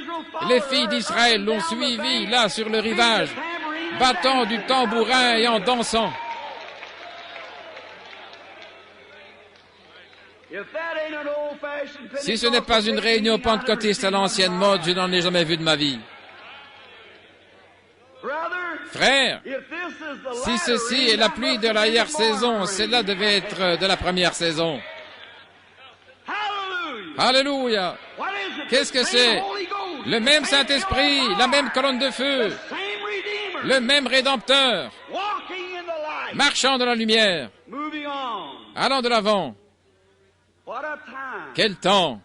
Speaker 1: Les filles d'Israël l'ont suivi là sur le rivage, battant du tambourin et en dansant. Si ce n'est pas une réunion pentecôtiste à l'ancienne mode, je n'en ai jamais vu de ma vie. Frère, si ceci est la pluie de la hier saison, celle-là devait être de la première saison. Alléluia! Qu'est-ce que c'est? Le même Saint-Esprit, la même colonne de feu, le même Rédempteur, marchant dans la lumière, allant de l'avant. Quel temps!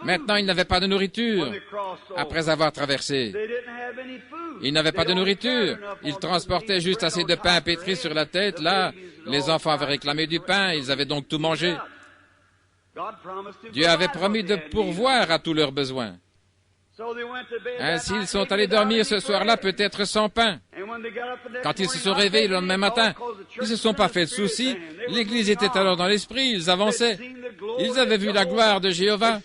Speaker 1: Maintenant, ils n'avaient pas de nourriture après avoir traversé. Ils n'avaient pas de nourriture. Ils transportaient juste assez de pain pétri sur la tête. Là, les enfants avaient réclamé du pain. Ils avaient donc tout mangé. Dieu avait promis de pourvoir à tous leurs besoins. Ainsi, ils sont allés dormir ce soir-là, peut-être sans pain. Quand ils se sont réveillés le lendemain matin, ils ne se sont pas fait de soucis. L'Église était alors dans l'esprit, ils avançaient. Ils avaient vu la gloire de Jéhovah.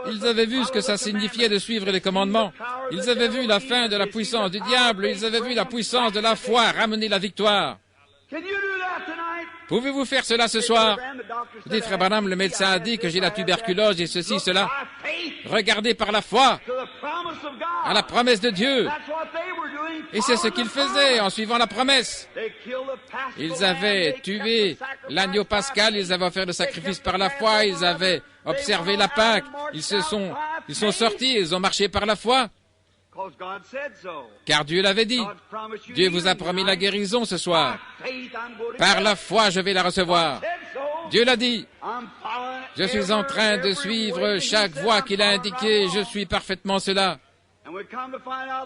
Speaker 1: Ils avaient vu ce que ça signifiait de suivre les commandements. Ils avaient vu la fin de la puissance du diable. Ils avaient vu la puissance de la foi ramener la victoire. Pouvez-vous faire cela ce soir? Vous dites, Frère Branham, le médecin a dit que j'ai la tuberculose et ceci, cela. Regardez par la foi à la promesse de Dieu. Et c'est ce qu'ils faisaient en suivant la promesse. Ils avaient tué l'agneau pascal, ils avaient offert le sacrifice par la foi, ils avaient observé la Pâque, ils sont sortis, ils ont marché par la foi. Car Dieu l'avait dit. Dieu vous a promis la guérison ce soir. Par la foi, je vais la recevoir. Dieu l'a dit. Je suis en train de suivre chaque voie qu'il a indiquée. Je suis parfaitement cela.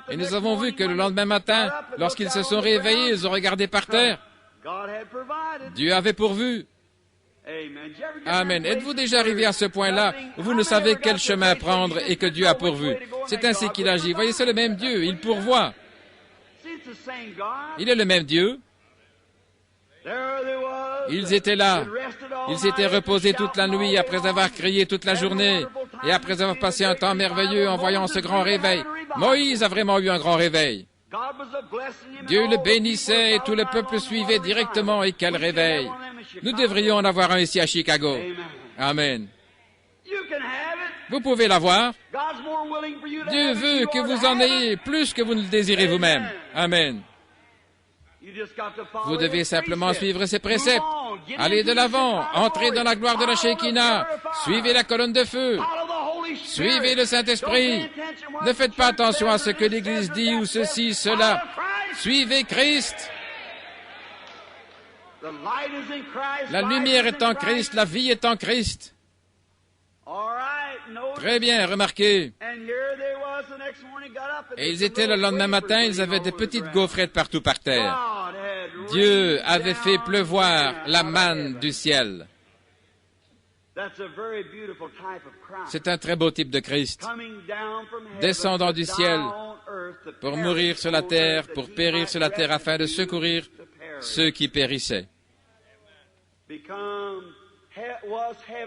Speaker 1: Et nous avons vu que le lendemain matin, lorsqu'ils se sont réveillés, ils ont regardé par terre. Dieu avait pourvu. Amen. Êtes-vous déjà arrivé à ce point-là où vous ne savez quel chemin prendre et que Dieu a pourvu? C'est ainsi qu'il agit. Voyez, c'est le même Dieu. Il pourvoit. Il est le même Dieu. Ils étaient là. Ils s'étaient reposés toute la nuit après avoir crié toute la journée et après avoir passé un temps merveilleux en voyant ce grand réveil. Moïse a vraiment eu un grand réveil. Dieu le bénissait et tout le peuple suivait directement. Et quel réveil! Nous devrions en avoir un ici à Chicago. Amen. Vous pouvez l'avoir. Dieu veut que vous en ayez plus que vous ne le désirez vous-même. Amen. Vous devez simplement suivre ses préceptes. Allez de l'avant, entrez dans la gloire de la Shekinah, suivez la colonne de feu, suivez le Saint-Esprit. Ne faites pas attention à ce que l'Église dit ou ceci, cela. Suivez Christ. La lumière est en Christ, la vie est en Christ. Très bien, remarquez. Et ils étaient le lendemain matin, ils avaient des petites gaufrettes partout par terre. Dieu avait fait pleuvoir la manne du ciel. C'est un très beau type de Christ, descendant du ciel pour mourir sur la terre, pour périr sur la terre afin de secourir ceux qui périssaient.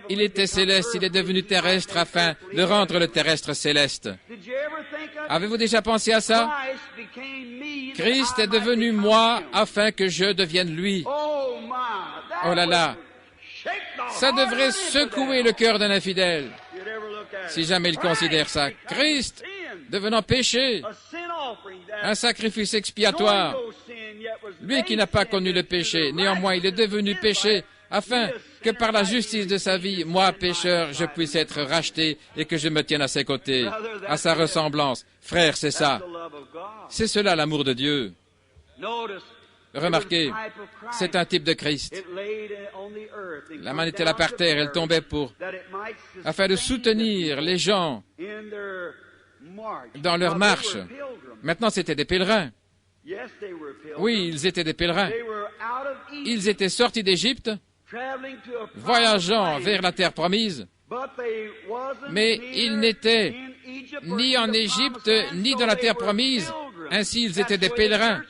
Speaker 1: Il était céleste, il est devenu terrestre afin de rendre le terrestre céleste. Avez-vous déjà pensé à ça? Christ est devenu moi afin que je devienne lui. Oh là là! Ça devrait secouer le cœur d'un infidèle, si jamais il considère ça. Christ devenant péché, un sacrifice expiatoire. Lui qui n'a pas connu le péché, néanmoins il est devenu péché, afin que par la justice de sa vie, moi, pécheur, je puisse être racheté et que je me tienne à ses côtés, à sa ressemblance. Frère, c'est ça. C'est cela l'amour de Dieu. Remarquez, c'est un type de Christ. La main était là par terre, elle tombait afin de soutenir les gens dans leur marche. Maintenant, c'étaient des pèlerins. Oui, ils étaient des pèlerins. Ils étaient sortis d'Égypte, voyageant vers la terre promise, mais ils n'étaient ni en Égypte, ni dans la terre promise. Ainsi, ils étaient des pèlerins.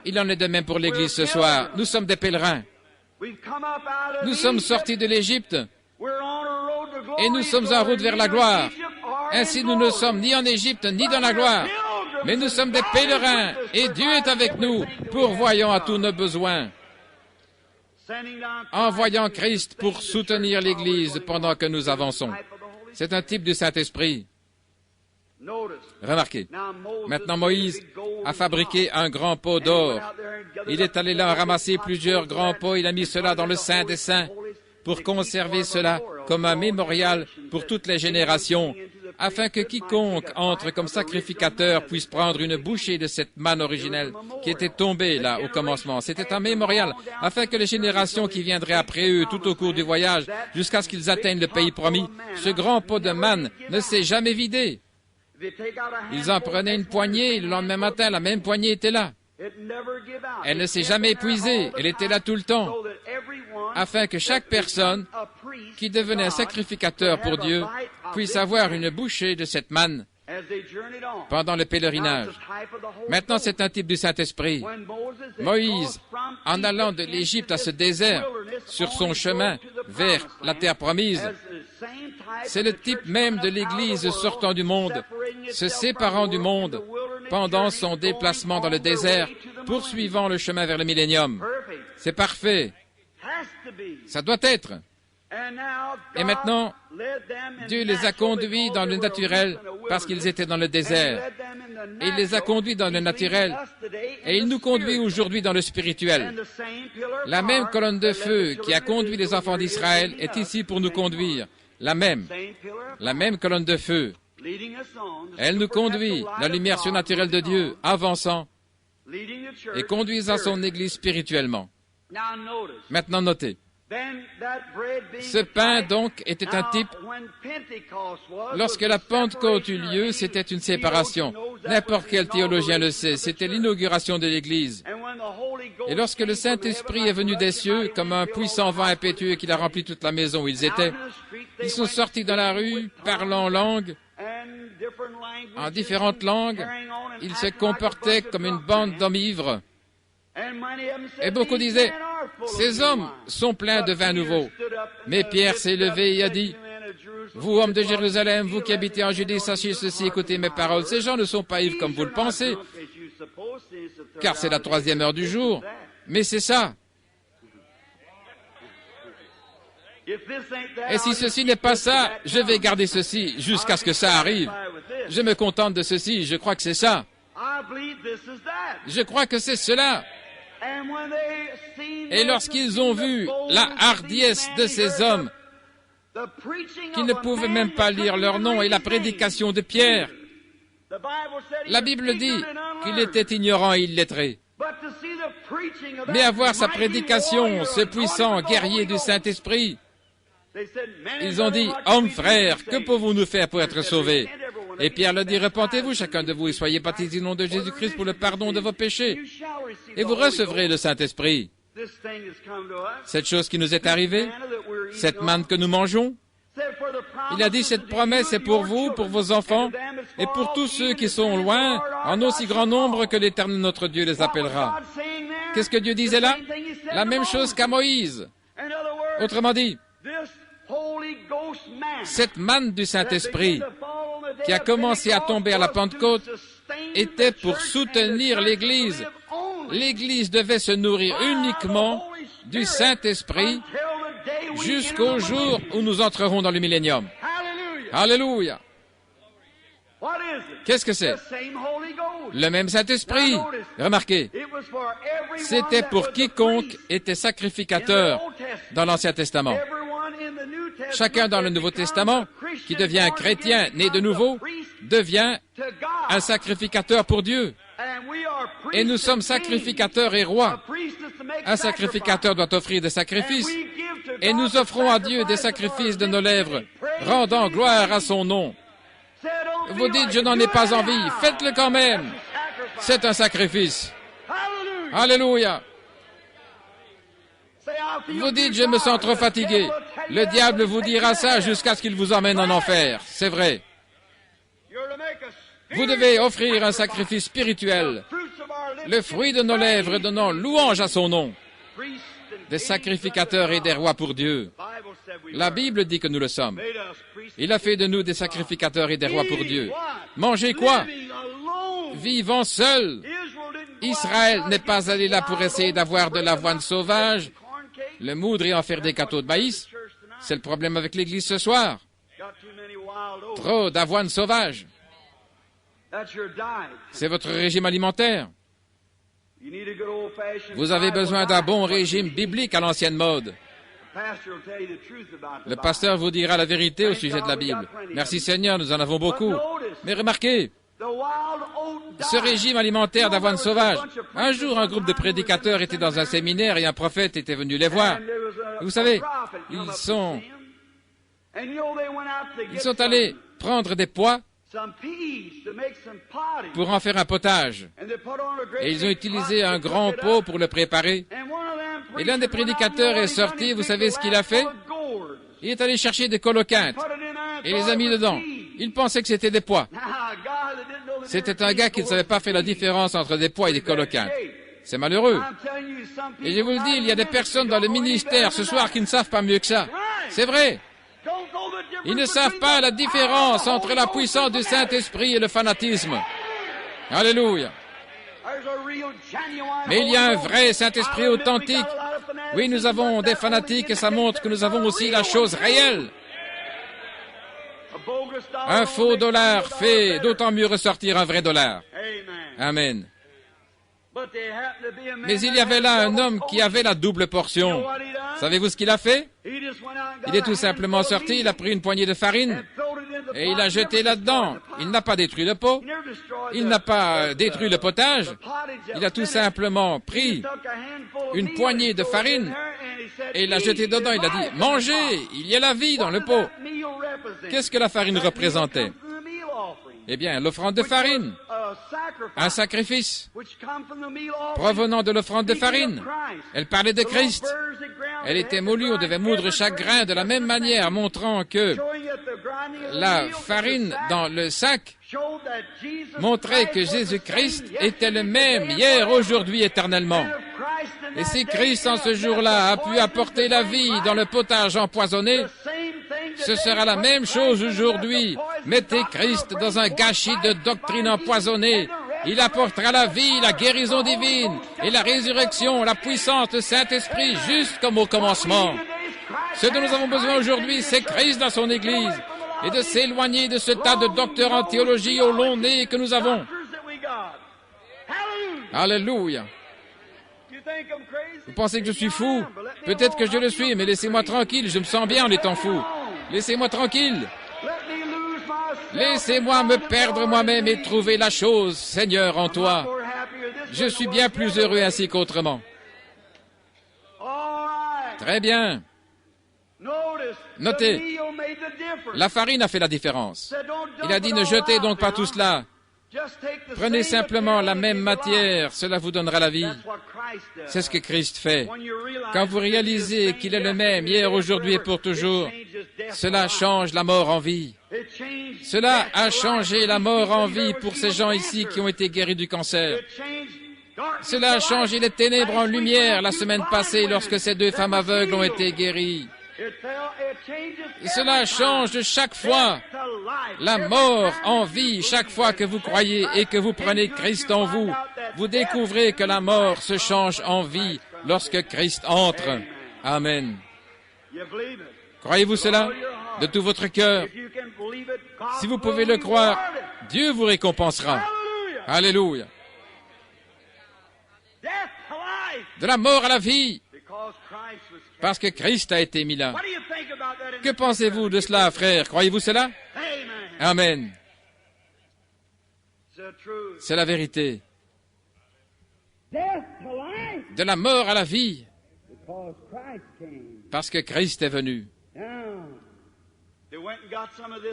Speaker 1: Il en est de même pour l'Église ce soir. Nous sommes des pèlerins. Nous sommes sortis de l'Égypte et nous sommes en route vers la gloire. Ainsi, nous ne sommes ni en Égypte, ni dans la gloire, mais nous sommes des pèlerins et Dieu est avec nous, pourvoyant à tous nos besoins, envoyant Christ pour soutenir l'Église pendant que nous avançons. C'est un type du Saint-Esprit. Remarquez, maintenant Moïse a fabriqué un grand pot d'or. Il est allé là ramasser plusieurs grands pots, il a mis cela dans le Saint des Saints pour conserver cela comme un mémorial pour toutes les générations afin que quiconque entre comme sacrificateur puisse prendre une bouchée de cette manne originelle qui était tombée là au commencement. C'était un mémorial, afin que les générations qui viendraient après eux tout au cours du voyage, jusqu'à ce qu'ils atteignent le pays promis, ce grand pot de manne ne s'est jamais vidé. Ils en prenaient une poignée, le lendemain matin, la même poignée était là. Elle ne s'est jamais épuisée, elle était là tout le temps, afin que chaque personne qui devenait un sacrificateur pour Dieu puisse avoir une bouchée de cette manne pendant le pèlerinage. Maintenant, c'est un type du Saint-Esprit. Moïse, en allant de l'Égypte à ce désert, sur son chemin vers la terre promise, c'est le type même de l'Église sortant du monde, se séparant du monde pendant son déplacement dans le désert, poursuivant le chemin vers le millénium. C'est parfait. Ça doit être. Et maintenant, Dieu les a conduits dans le naturel parce qu'ils étaient dans le désert. Et il les a conduits dans le naturel. Et il nous conduit aujourd'hui dans le spirituel. La même colonne de feu qui a conduit les enfants d'Israël est ici pour nous conduire. La même colonne de feu. Elle nous conduit, la lumière surnaturelle de Dieu, avançant et conduisant son Église spirituellement. Maintenant, notez. Ce pain, donc, était un type. Lorsque la Pentecôte eut lieu, c'était une séparation. N'importe quel théologien le sait, c'était l'inauguration de l'Église. Et lorsque le Saint-Esprit est venu des cieux, comme un puissant vent impétueux qui a rempli toute la maison où ils étaient, ils sont sortis dans la rue, parlant en différentes langues. Ils se comportaient comme une bande d'hommes ivres. Et beaucoup disaient, ces hommes sont pleins de vin nouveau. Mais Pierre s'est levé et a dit, vous, hommes de Jérusalem, vous qui habitez en Judée, sachez ceci, écoutez mes paroles. Ces gens ne sont pas ivres comme vous le pensez, car c'est la 3e heure du jour. Mais c'est ça. Et si ceci n'est pas ça, je vais garder ceci jusqu'à ce que ça arrive. Je me contente de ceci, je crois que c'est ça. Je crois que c'est cela. Et lorsqu'ils ont vu la hardiesse de ces hommes, qui ne pouvaient même pas lire leur nom, et la prédication de Pierre, la Bible dit qu'il était ignorant et illettré. Mais à voir sa prédication, ce puissant guerrier du Saint-Esprit, ils ont dit, « Hommes, frères, que pouvons-nous faire pour être sauvés ?» Et Pierre leur dit, « Repentez-vous, chacun de vous, et soyez baptisés au nom de Jésus-Christ pour le pardon de vos péchés, et vous recevrez le Saint-Esprit. » Cette chose qui nous est arrivée, cette manne que nous mangeons, il a dit, cette promesse est pour vous, pour vos enfants, et pour tous ceux qui sont loin, en aussi grand nombre que l'Éternel notre Dieu les appellera. Qu'est-ce que Dieu disait là? La même chose qu'à Moïse. Autrement dit, cette manne du Saint-Esprit qui a commencé à tomber à la Pentecôte était pour soutenir l'Église. L'Église devait se nourrir uniquement du Saint-Esprit jusqu'au jour où nous entrerons dans le millénium. Alléluia! Qu'est-ce que c'est? Le même Saint-Esprit. Remarquez, c'était pour quiconque était sacrificateur dans l'Ancien Testament. Chacun dans le Nouveau Testament qui devient un chrétien né de nouveau devient un sacrificateur pour Dieu. Et nous sommes sacrificateurs et rois. Un sacrificateur doit offrir des sacrifices. Et nous offrons à Dieu des sacrifices de nos lèvres, rendant gloire à son nom. Vous dites, je n'en ai pas envie. Faites-le quand même. C'est un sacrifice. Alléluia. Vous dites, je me sens trop fatigué. Le diable vous dira ça jusqu'à ce qu'il vous emmène en enfer. C'est vrai. Vous devez offrir un sacrifice spirituel, le fruit de nos lèvres donnant louange à son nom. Des sacrificateurs et des rois pour Dieu. La Bible dit que nous le sommes. Il a fait de nous des sacrificateurs et des rois pour Dieu. Mangez quoi? Vivant seul. Israël n'est pas allé là pour essayer d'avoir de l'avoine sauvage, le moudre et en faire des gâteaux de maïs. C'est le problème avec l'Église ce soir. Trop d'avoine sauvage. C'est votre régime alimentaire. Vous avez besoin d'un bon régime biblique à l'ancienne mode. Le pasteur vous dira la vérité au sujet de la Bible. Merci Seigneur, nous en avons beaucoup. Mais remarquez, ce régime alimentaire d'avoine sauvage, un jour un groupe de prédicateurs était dans un séminaire et un prophète était venu les voir. Vous savez, ils sont allés prendre des pois pour en faire un potage. Et ils ont utilisé un grand pot pour le préparer. Et l'un des prédicateurs est sorti, vous savez ce qu'il a fait? Il est allé chercher des coloquintes et les a mis dedans. Il pensait que c'était des pois. C'était un gars qui ne savait pas faire la différence entre des pois et des coloquintes. C'est malheureux. Et je vous le dis, il y a des personnes dans le ministère ce soir qui ne savent pas mieux que ça. C'est vrai. Ils ne savent pas la différence entre la puissance du Saint-Esprit et le fanatisme. Alléluia. Mais il y a un vrai Saint-Esprit authentique. Oui, nous avons des fanatiques et ça montre que nous avons aussi la chose réelle. Un faux dollar fait d'autant mieux ressortir un vrai dollar. Amen. Mais il y avait là un homme qui avait la double portion. Savez-vous ce qu'il a fait? Il est tout simplement sorti, il a pris une poignée de farine et il a jeté là-dedans. Il n'a pas détruit le pot, il n'a pas détruit le potage, il a tout simplement pris une poignée de farine et il l'a jeté dedans. Il a dit, mangez, il y a la vie dans le pot. Qu'est-ce que la farine représentait? Eh bien, l'offrande de farine, un sacrifice provenant de l'offrande de farine. Elle parlait de Christ. Elle était moulue, on devait moudre chaque grain de la même manière, montrant que la farine dans le sac montrait que Jésus-Christ était le même hier, aujourd'hui, éternellement. Et si Christ, en ce jour-là, a pu apporter la vie dans le potage empoisonné, ce sera la même chose aujourd'hui. Mettez Christ dans un gâchis de doctrine empoisonnée. Il apportera la vie, la guérison divine et la résurrection, la puissance du Saint-Esprit, juste comme au commencement. Ce dont nous avons besoin aujourd'hui, c'est Christ dans son Église et de s'éloigner de ce tas de docteurs en théologie au long nez que nous avons. Alléluia. Vous pensez que je suis fou? Peut-être que je le suis, mais laissez-moi tranquille, je me sens bien en étant fou. Laissez-moi tranquille. Laissez-moi me perdre moi-même et trouver la chose, Seigneur, en toi. Je suis bien plus heureux ainsi qu'autrement. Très bien. Notez, la farine a fait la différence. Il a dit, ne jetez donc pas tout cela. Prenez simplement la même matière, cela vous donnera la vie. C'est ce que Christ fait. Quand vous réalisez qu'il est le même hier, aujourd'hui et pour toujours, cela change la mort en vie. Cela a changé la mort en vie pour ces gens ici qui ont été guéris du cancer. Cela a changé les ténèbres en lumière la semaine passée lorsque ces deux femmes aveugles ont été guéries. Et cela change de chaque fois la mort en vie. Chaque fois que vous croyez et que vous prenez Christ en vous, vous découvrez que la mort se change en vie lorsque Christ entre. Amen. Croyez-vous cela de tout votre cœur? Si vous pouvez le croire, Dieu vous récompensera. Alléluia. De la mort à la vie, parce que Christ a été mis là. Que pensez-vous de cela, frère? Croyez-vous cela? Amen. C'est la vérité. De la mort à la vie, parce que Christ est venu.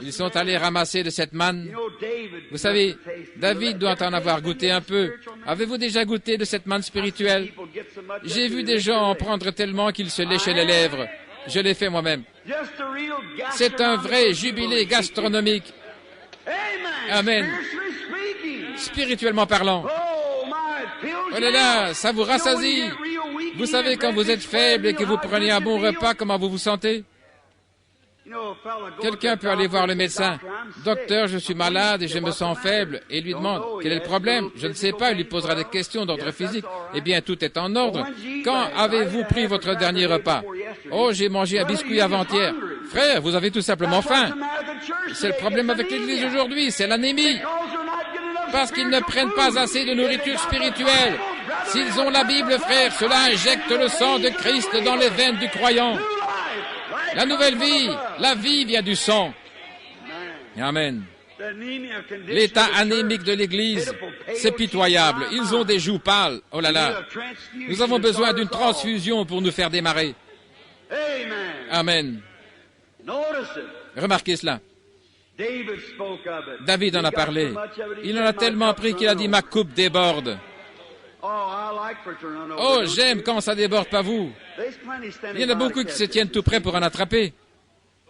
Speaker 1: Ils sont allés ramasser de cette manne. Vous savez, David doit en avoir goûté un peu. Avez-vous déjà goûté de cette manne spirituelle? J'ai vu des gens en prendre tellement qu'ils se léchaient les lèvres. Je l'ai fait moi-même. C'est un vrai jubilé gastronomique. Amen. Spirituellement parlant. Oh là là, ça vous rassasie. Vous savez, quand vous êtes faible et que vous prenez un bon repas, comment vous vous sentez? Quelqu'un peut aller voir le médecin. Docteur, je suis malade et je me sens faible. Et il lui demande, quel est le problème? Je ne sais pas, il lui posera des questions d'ordre physique. Eh bien, tout est en ordre. Quand avez-vous pris votre dernier repas? Oh, j'ai mangé un biscuit avant-hier. Frère, vous avez tout simplement faim. C'est le problème avec l'Église aujourd'hui, c'est l'anémie. Parce qu'ils ne prennent pas assez de nourriture spirituelle. S'ils ont la Bible, frère, cela injecte le sang de Christ dans les veines du croyant. La nouvelle vie, la vie vient du sang. Amen. L'état anémique de l'Église, c'est pitoyable. Ils ont des joues pâles. Oh là là. Nous avons besoin d'une transfusion pour nous faire démarrer. Amen. Remarquez cela. David en a parlé. Il en a tellement pris qu'il a dit « Ma coupe déborde ». Oh, j'aime quand ça déborde, pas vous. Il y en a beaucoup qui se tiennent tout près pour en attraper.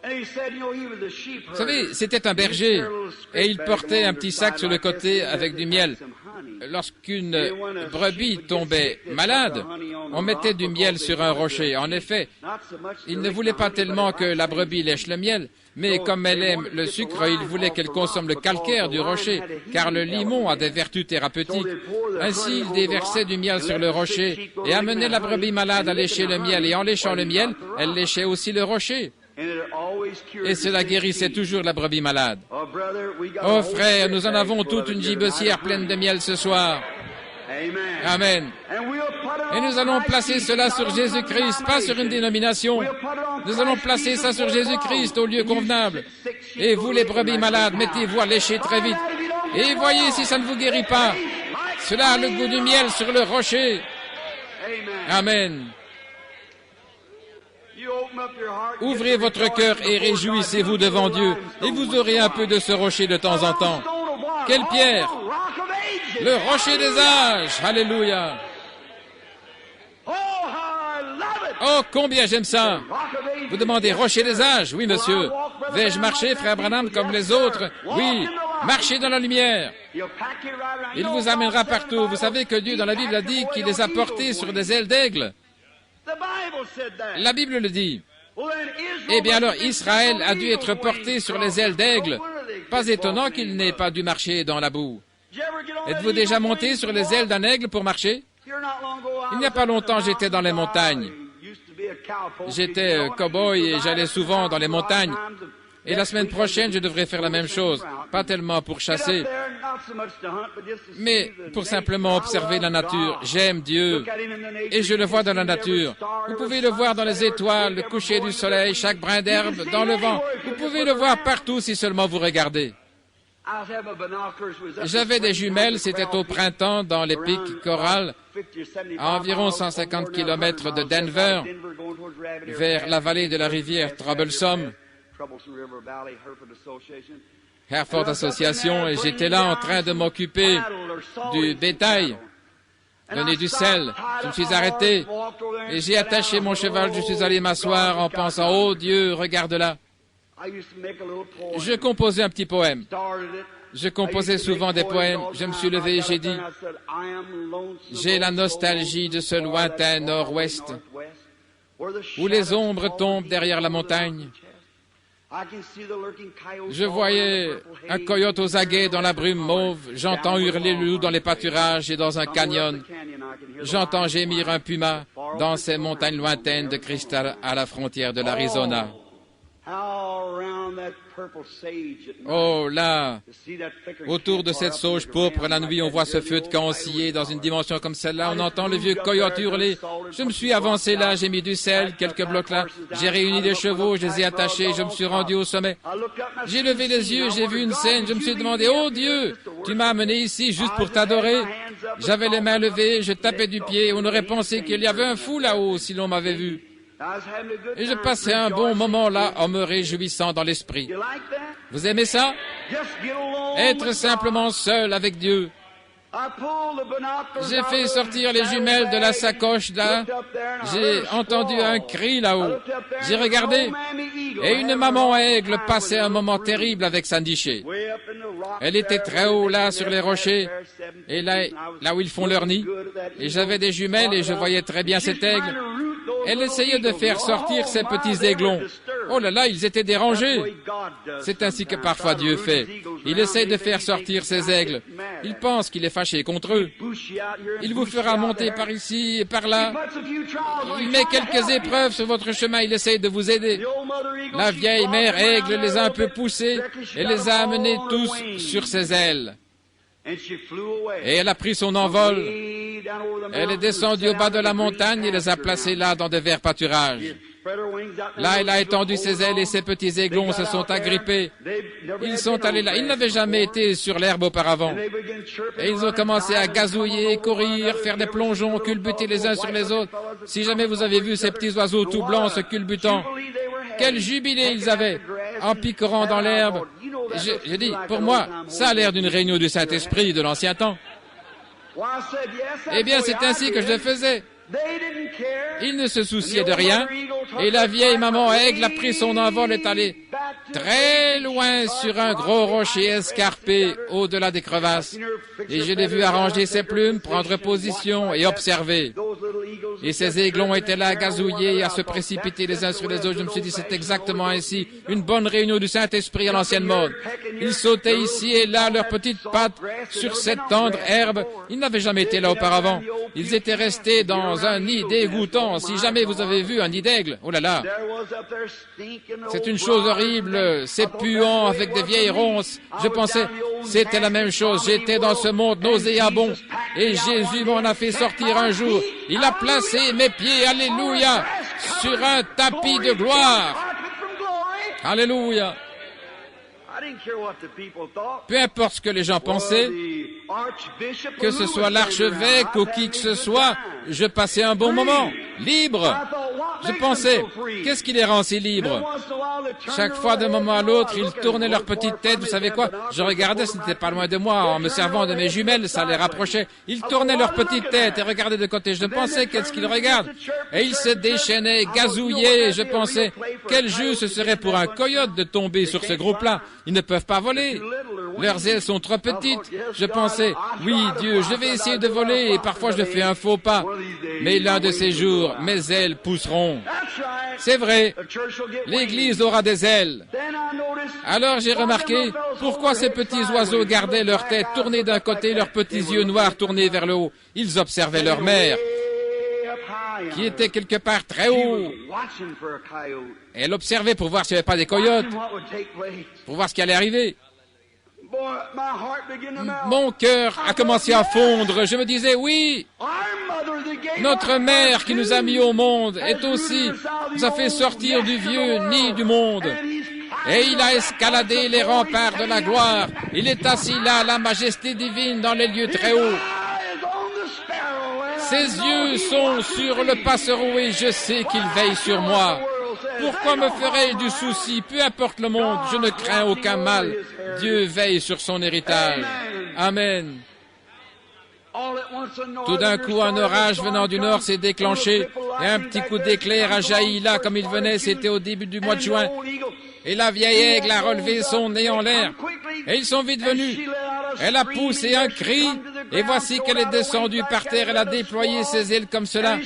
Speaker 1: Vous savez, c'était un berger et il portait un petit sac sur le côté avec du miel. Lorsqu'une brebis tombait malade, on mettait du miel sur un rocher. En effet, il ne voulait pas tellement que la brebis lèche le miel, mais comme elle aime le sucre, il voulait qu'elle consomme le calcaire du rocher, car le limon a des vertus thérapeutiques. Ainsi, il déversait du miel sur le rocher et amenait la brebis malade à lécher le miel, et en léchant le miel, elle léchait aussi le rocher. Et cela guérissait toujours la brebis malade. Oh frère, nous en avons toute une gibecière pleine de miel ce soir. Amen. Et nous allons placer cela sur Jésus-Christ, pas sur une dénomination. Nous allons placer ça sur Jésus-Christ au lieu convenable. Et vous les brebis malades, mettez-vous à lécher très vite. Et voyez si ça ne vous guérit pas. Cela a le goût du miel sur le rocher. Amen. Ouvrez votre cœur et réjouissez-vous devant Dieu, et vous aurez un peu de ce rocher de temps en temps. Quelle pierre? Le rocher des âges. Alléluia. Oh, combien j'aime ça. Vous demandez, rocher des âges? Oui, monsieur. Vais-je marcher, frère Branham, comme les autres? Oui. Marchez dans la lumière. Il vous amènera partout. Vous savez que Dieu, dans la Bible, a dit qu'il les a portés sur des ailes d'aigle. La Bible le dit. Eh bien alors, Israël a dû être porté sur les ailes d'aigle. Pas étonnant qu'il n'ait pas dû marcher dans la boue. Êtes-vous déjà monté sur les ailes d'un aigle pour marcher? Il n'y a pas longtemps, j'étais dans les montagnes. J'étais cow-boy et j'allais souvent dans les montagnes. Et la semaine prochaine, je devrais faire la même chose. Pas tellement pour chasser, mais pour simplement observer la nature. J'aime Dieu et je le vois dans la nature. Vous pouvez le voir dans les étoiles, le coucher du soleil, chaque brin d'herbe, dans le vent. Vous pouvez le voir partout si seulement vous regardez. J'avais des jumelles, c'était au printemps dans les pics Coral, à environ 150 km de Denver, vers la vallée de la rivière Troublesome. Hereford Association, et j'étais là en train de m'occuper du bétail, donner du sel. Je me suis arrêté et j'ai attaché mon cheval, je suis allé m'asseoir en pensant, oh Dieu, regarde là. Je composais un petit poème. Je composais souvent des poèmes. Je me suis levé et j'ai dit, j'ai la nostalgie de ce lointain nord-ouest, où les ombres tombent derrière la montagne. Je voyais un coyote aux aguets dans la brume mauve, j'entends hurler le loup dans les pâturages et dans un canyon. J'entends gémir un puma dans ces montagnes lointaines de cristal à la frontière de l'Arizona. Oh là, autour de cette sauge pourpre, la nuit, on voit ce feu de camp osciller dans une dimension comme celle-là. On entend le vieux coyote hurler. Je me suis avancé là, j'ai mis du sel, quelques blocs là. J'ai réuni des chevaux, je les ai attachés, je me suis rendu au sommet. J'ai levé les yeux, j'ai vu une scène, je me suis demandé, oh Dieu, tu m'as amené ici juste pour t'adorer. J'avais les mains levées, je tapais du pied. On aurait pensé qu'il y avait un fou là-haut si l'on m'avait vu. Et je passais un bon moment là en me réjouissant dans l'esprit. Vous aimez ça? Être simplement seul avec Dieu. J'ai fait sortir les jumelles de la sacoche là. J'ai entendu un cri là-haut. J'ai regardé et une maman aigle passait un moment terrible avec Sandy Shea. Elle était très haut là sur les rochers et là où ils font leur nid. Et j'avais des jumelles et je voyais très bien cet aigle. Elle essayait de faire sortir ses petits aiglons. Oh là là, ils étaient dérangés. C'est ainsi que parfois Dieu fait. Il essaie de faire sortir ses aigles. Il pense qu'il est fâché contre eux. Il vous fera monter par ici et par là. Il met quelques épreuves sur votre chemin. Il essaie de vous aider. La vieille mère aigle les a un peu poussés et les a amenés tous sur ses ailes. Et elle a pris son envol. Elle est descendue au bas de la montagne et les a placés là dans de verts pâturages. Là, il a étendu ses ailes et ses petits aiglons se sont agrippés. Ils sont allés là. Ils n'avaient jamais été sur l'herbe auparavant. Et ils ont commencé à gazouiller, courir, faire des plongeons, culbuter les uns sur les autres. Si jamais vous avez vu ces petits oiseaux tout blancs se culbutant, quel jubilé ils avaient en picorant dans l'herbe. J'ai dit, pour moi, ça a l'air d'une réunion du Saint-Esprit de l'ancien temps. Eh bien, c'est ainsi que je le faisais. Il ne se souciait de rien, et la vieille maman aigle a pris son envol et est allée très loin sur un gros rocher escarpé au-delà des crevasses. Et je l'ai vu arranger ses plumes, prendre position et observer. Et ces aiglons étaient là à gazouiller et à se précipiter les uns sur les autres. Je me suis dit, c'est exactement ainsi, une bonne réunion du Saint-Esprit à l'ancienne mode. Ils sautaient ici et là, leurs petites pattes sur cette tendre herbe. Ils n'avaient jamais été là auparavant. Ils étaient restés dans un nid dégoûtant. Si jamais vous avez vu un nid d'aigle, oh là là, c'est une chose horrible, c'est puant avec des vieilles ronces. Je pensais, c'était la même chose. J'étais dans ce monde nauséabond et Jésus m'en a fait sortir un jour. Il a placé mes pieds, alléluia, sur un tapis de gloire. Alléluia. Peu importe ce que les gens pensaient, que ce soit l'archevêque ou qui que ce soit, je passais un bon moment, libre. Je pensais, qu'est-ce qui les rend si libres? Chaque fois, d'un moment à l'autre, ils tournaient leur petite tête, vous savez quoi? Je regardais, ce n'était pas loin de moi, en me servant de mes jumelles, ça les rapprochait. Ils tournaient leur petite tête et regardaient de côté. Je pensais, qu'est-ce qu'ils regardent? Et ils se déchaînaient, gazouillaient. Je pensais, quel jeu ce serait pour un coyote de tomber sur ce groupe-là. Ils ne peuvent pas voler. Leurs ailes sont trop petites. Je pensais, oui, Dieu, je vais essayer de voler et parfois je fais un faux pas. Mais l'un de ces jours, mes ailes pousseront. C'est vrai, l'Église aura des ailes. Alors j'ai remarqué pourquoi ces petits oiseaux gardaient leur tête tournée d'un côté, leurs petits yeux noirs tournés vers le haut. Ils observaient leur mère, qui était quelque part très haut. Elle observait pour voir s'il n'y avait pas des coyotes, pour voir ce qui allait arriver. Mon cœur a commencé à fondre. Je me disais, oui, notre mère qui nous a mis au monde est aussi, nous a fait sortir du vieux nid du monde. Et il a escaladé les remparts de la gloire. Il est assis là, la majesté divine, dans les lieux très hauts. Ses yeux sont sur le passereau et je sais qu'il veille sur moi. Pourquoi me ferais-je du souci? Peu importe le monde, je ne crains aucun mal. Dieu veille sur son héritage. Amen. Tout d'un coup, un orage venant du nord s'est déclenché et un petit coup d'éclair a jailli là comme il venait. C'était au début du mois de juin. Et la vieille aigle a relevé son nez en l'air. Et ils sont vite venus. Elle a poussé un cri et voici qu'elle est descendue par terre. Elle a déployé ses ailes comme cela.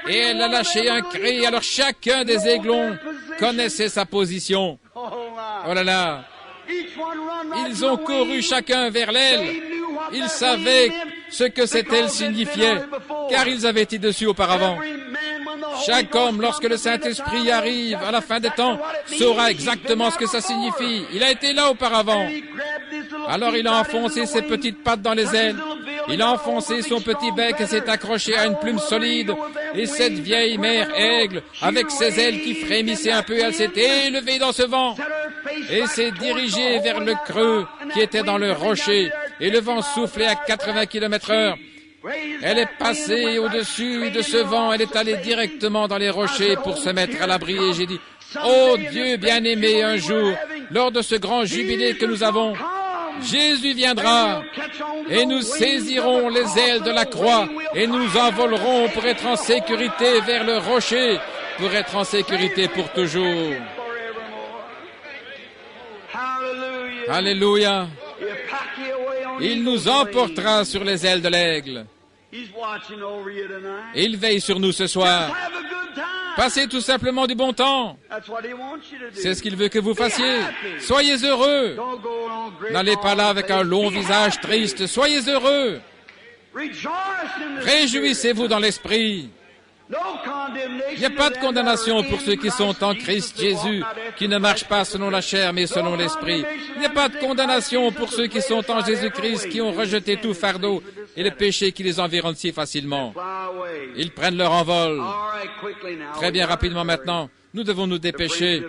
Speaker 1: Et elle a lâché un cri. Alors chacun des aiglons connaissait sa position. Oh là là. Ils ont couru chacun vers l'aile. Ils savaient ce que cette aile signifiait, car ils avaient été dessus auparavant. Chaque homme, lorsque le Saint-Esprit arrive à la fin des temps, saura exactement ce que ça signifie. Il a été là auparavant. Alors il a enfoncé ses petites pattes dans les ailes. Il a enfoncé son petit bec et s'est accroché à une plume solide. Et cette vieille mère aigle, avec ses ailes qui frémissaient un peu, elle s'est élevée dans ce vent et s'est dirigée vers le creux qui était dans le rocher. Et le vent soufflait à 80 km/h. Elle est passée au-dessus de ce vent. Elle est allée directement dans les rochers pour se mettre à l'abri. Et j'ai dit, oh Dieu bien-aimé, un jour, lors de ce grand jubilé que nous avons, Jésus viendra et nous saisirons les ailes de la croix et nous envolerons pour être en sécurité vers le rocher, pour être en sécurité pour toujours. Alléluia. Il nous emportera sur les ailes de l'aigle. Il veille sur nous ce soir. Passez tout simplement du bon temps. C'est ce qu'il veut que vous fassiez. Soyez heureux. N'allez pas là avec un long visage triste. Soyez heureux. Réjouissez-vous dans l'esprit. Il n'y a pas de condamnation pour ceux qui sont en Christ Jésus, qui ne marchent pas selon la chair, mais selon l'esprit. Il n'y a pas de condamnation pour ceux qui sont en Jésus-Christ, qui ont rejeté tout fardeau. et le péché qui les environne si facilement. Ils prennent leur envol. Très bien, rapidement maintenant, nous devons nous dépêcher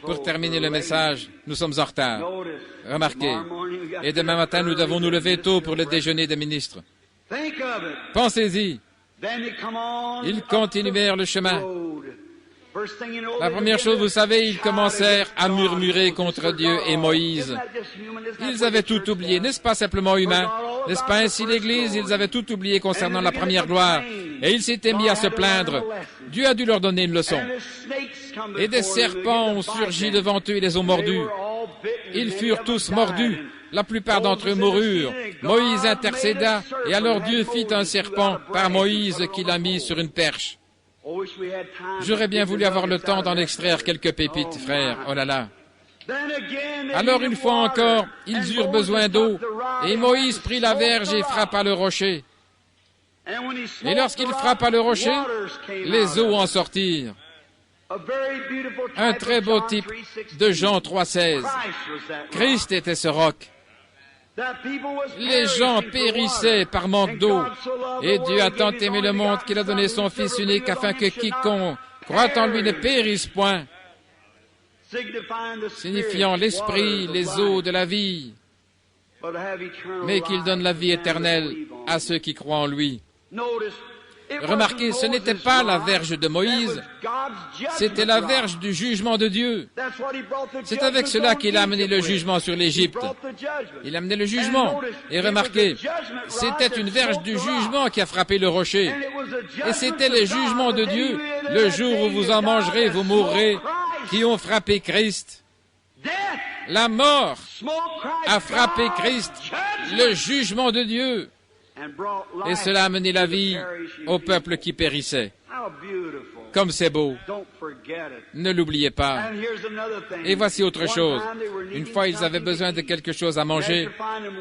Speaker 1: pour terminer le message. Nous sommes en retard. Remarquez. Et demain matin, nous devons nous lever tôt pour le déjeuner des ministres. Pensez-y. Ils continuèrent le chemin. La première chose, vous savez, ils commencèrent à murmurer contre Dieu et Moïse. Ils avaient tout oublié, n'est-ce pas simplement humain? N'est-ce pas ainsi l'Église? Ils avaient tout oublié concernant la première gloire. Et ils s'étaient mis à se plaindre. Dieu a dû leur donner une leçon. Et des serpents ont surgi devant eux et les ont mordus. Ils furent tous mordus. La plupart d'entre eux moururent. Moïse intercéda, et alors Dieu fit un serpent par Moïse qu'il a mis sur une perche. J'aurais bien voulu avoir le temps d'en extraire quelques pépites, frères. Oh là là. Alors une fois encore, ils eurent besoin d'eau, et Moïse prit la verge et frappa le rocher. Et lorsqu'il frappa le rocher, les eaux en sortirent. Un très beau type de Jean 3,16. Christ était ce roc. Les gens périssaient par manque d'eau, et Dieu a tant aimé le monde qu'il a donné son Fils unique afin que quiconque croit en lui ne périsse point, signifiant l'esprit, les eaux de la vie, mais qu'il donne la vie éternelle à ceux qui croient en lui. Remarquez, ce n'était pas la verge de Moïse, c'était la verge du jugement de Dieu. C'est avec cela qu'il a amené le jugement sur l'Égypte. Il a amené le jugement. Et remarquez, c'était une verge du jugement qui a frappé le rocher. Et c'était le jugement de Dieu, le jour où vous en mangerez, vous mourrez, qui ont frappé Christ. La mort a frappé Christ, le jugement de Dieu. Et cela a amené la vie au peuple qui périssait. Comme c'est beau. Ne l'oubliez pas. Et voici autre chose. Une fois, ils avaient besoin de quelque chose à manger.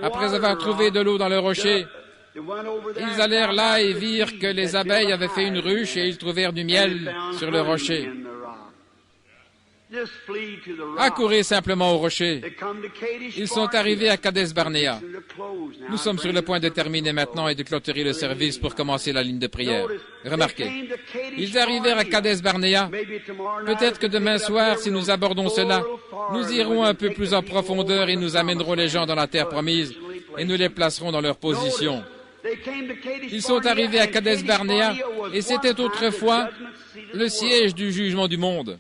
Speaker 1: Après avoir trouvé de l'eau dans le rocher, ils allèrent là et virent que les abeilles avaient fait une ruche et ils trouvèrent du miel sur le rocher. Accourez simplement au rocher. Ils sont arrivés à Kadesh Barnéa. Nous sommes sur le point de terminer maintenant et de clôturer le service pour commencer la ligne de prière. Remarquez, ils arrivèrent à Kadesh Barnéa. Peut-être que demain soir, si nous abordons cela, nous irons un peu plus en profondeur et nous amènerons les gens dans la terre promise et nous les placerons dans leur position. Ils sont arrivés à Kadesh Barnéa et c'était autrefois le siège du jugement du monde.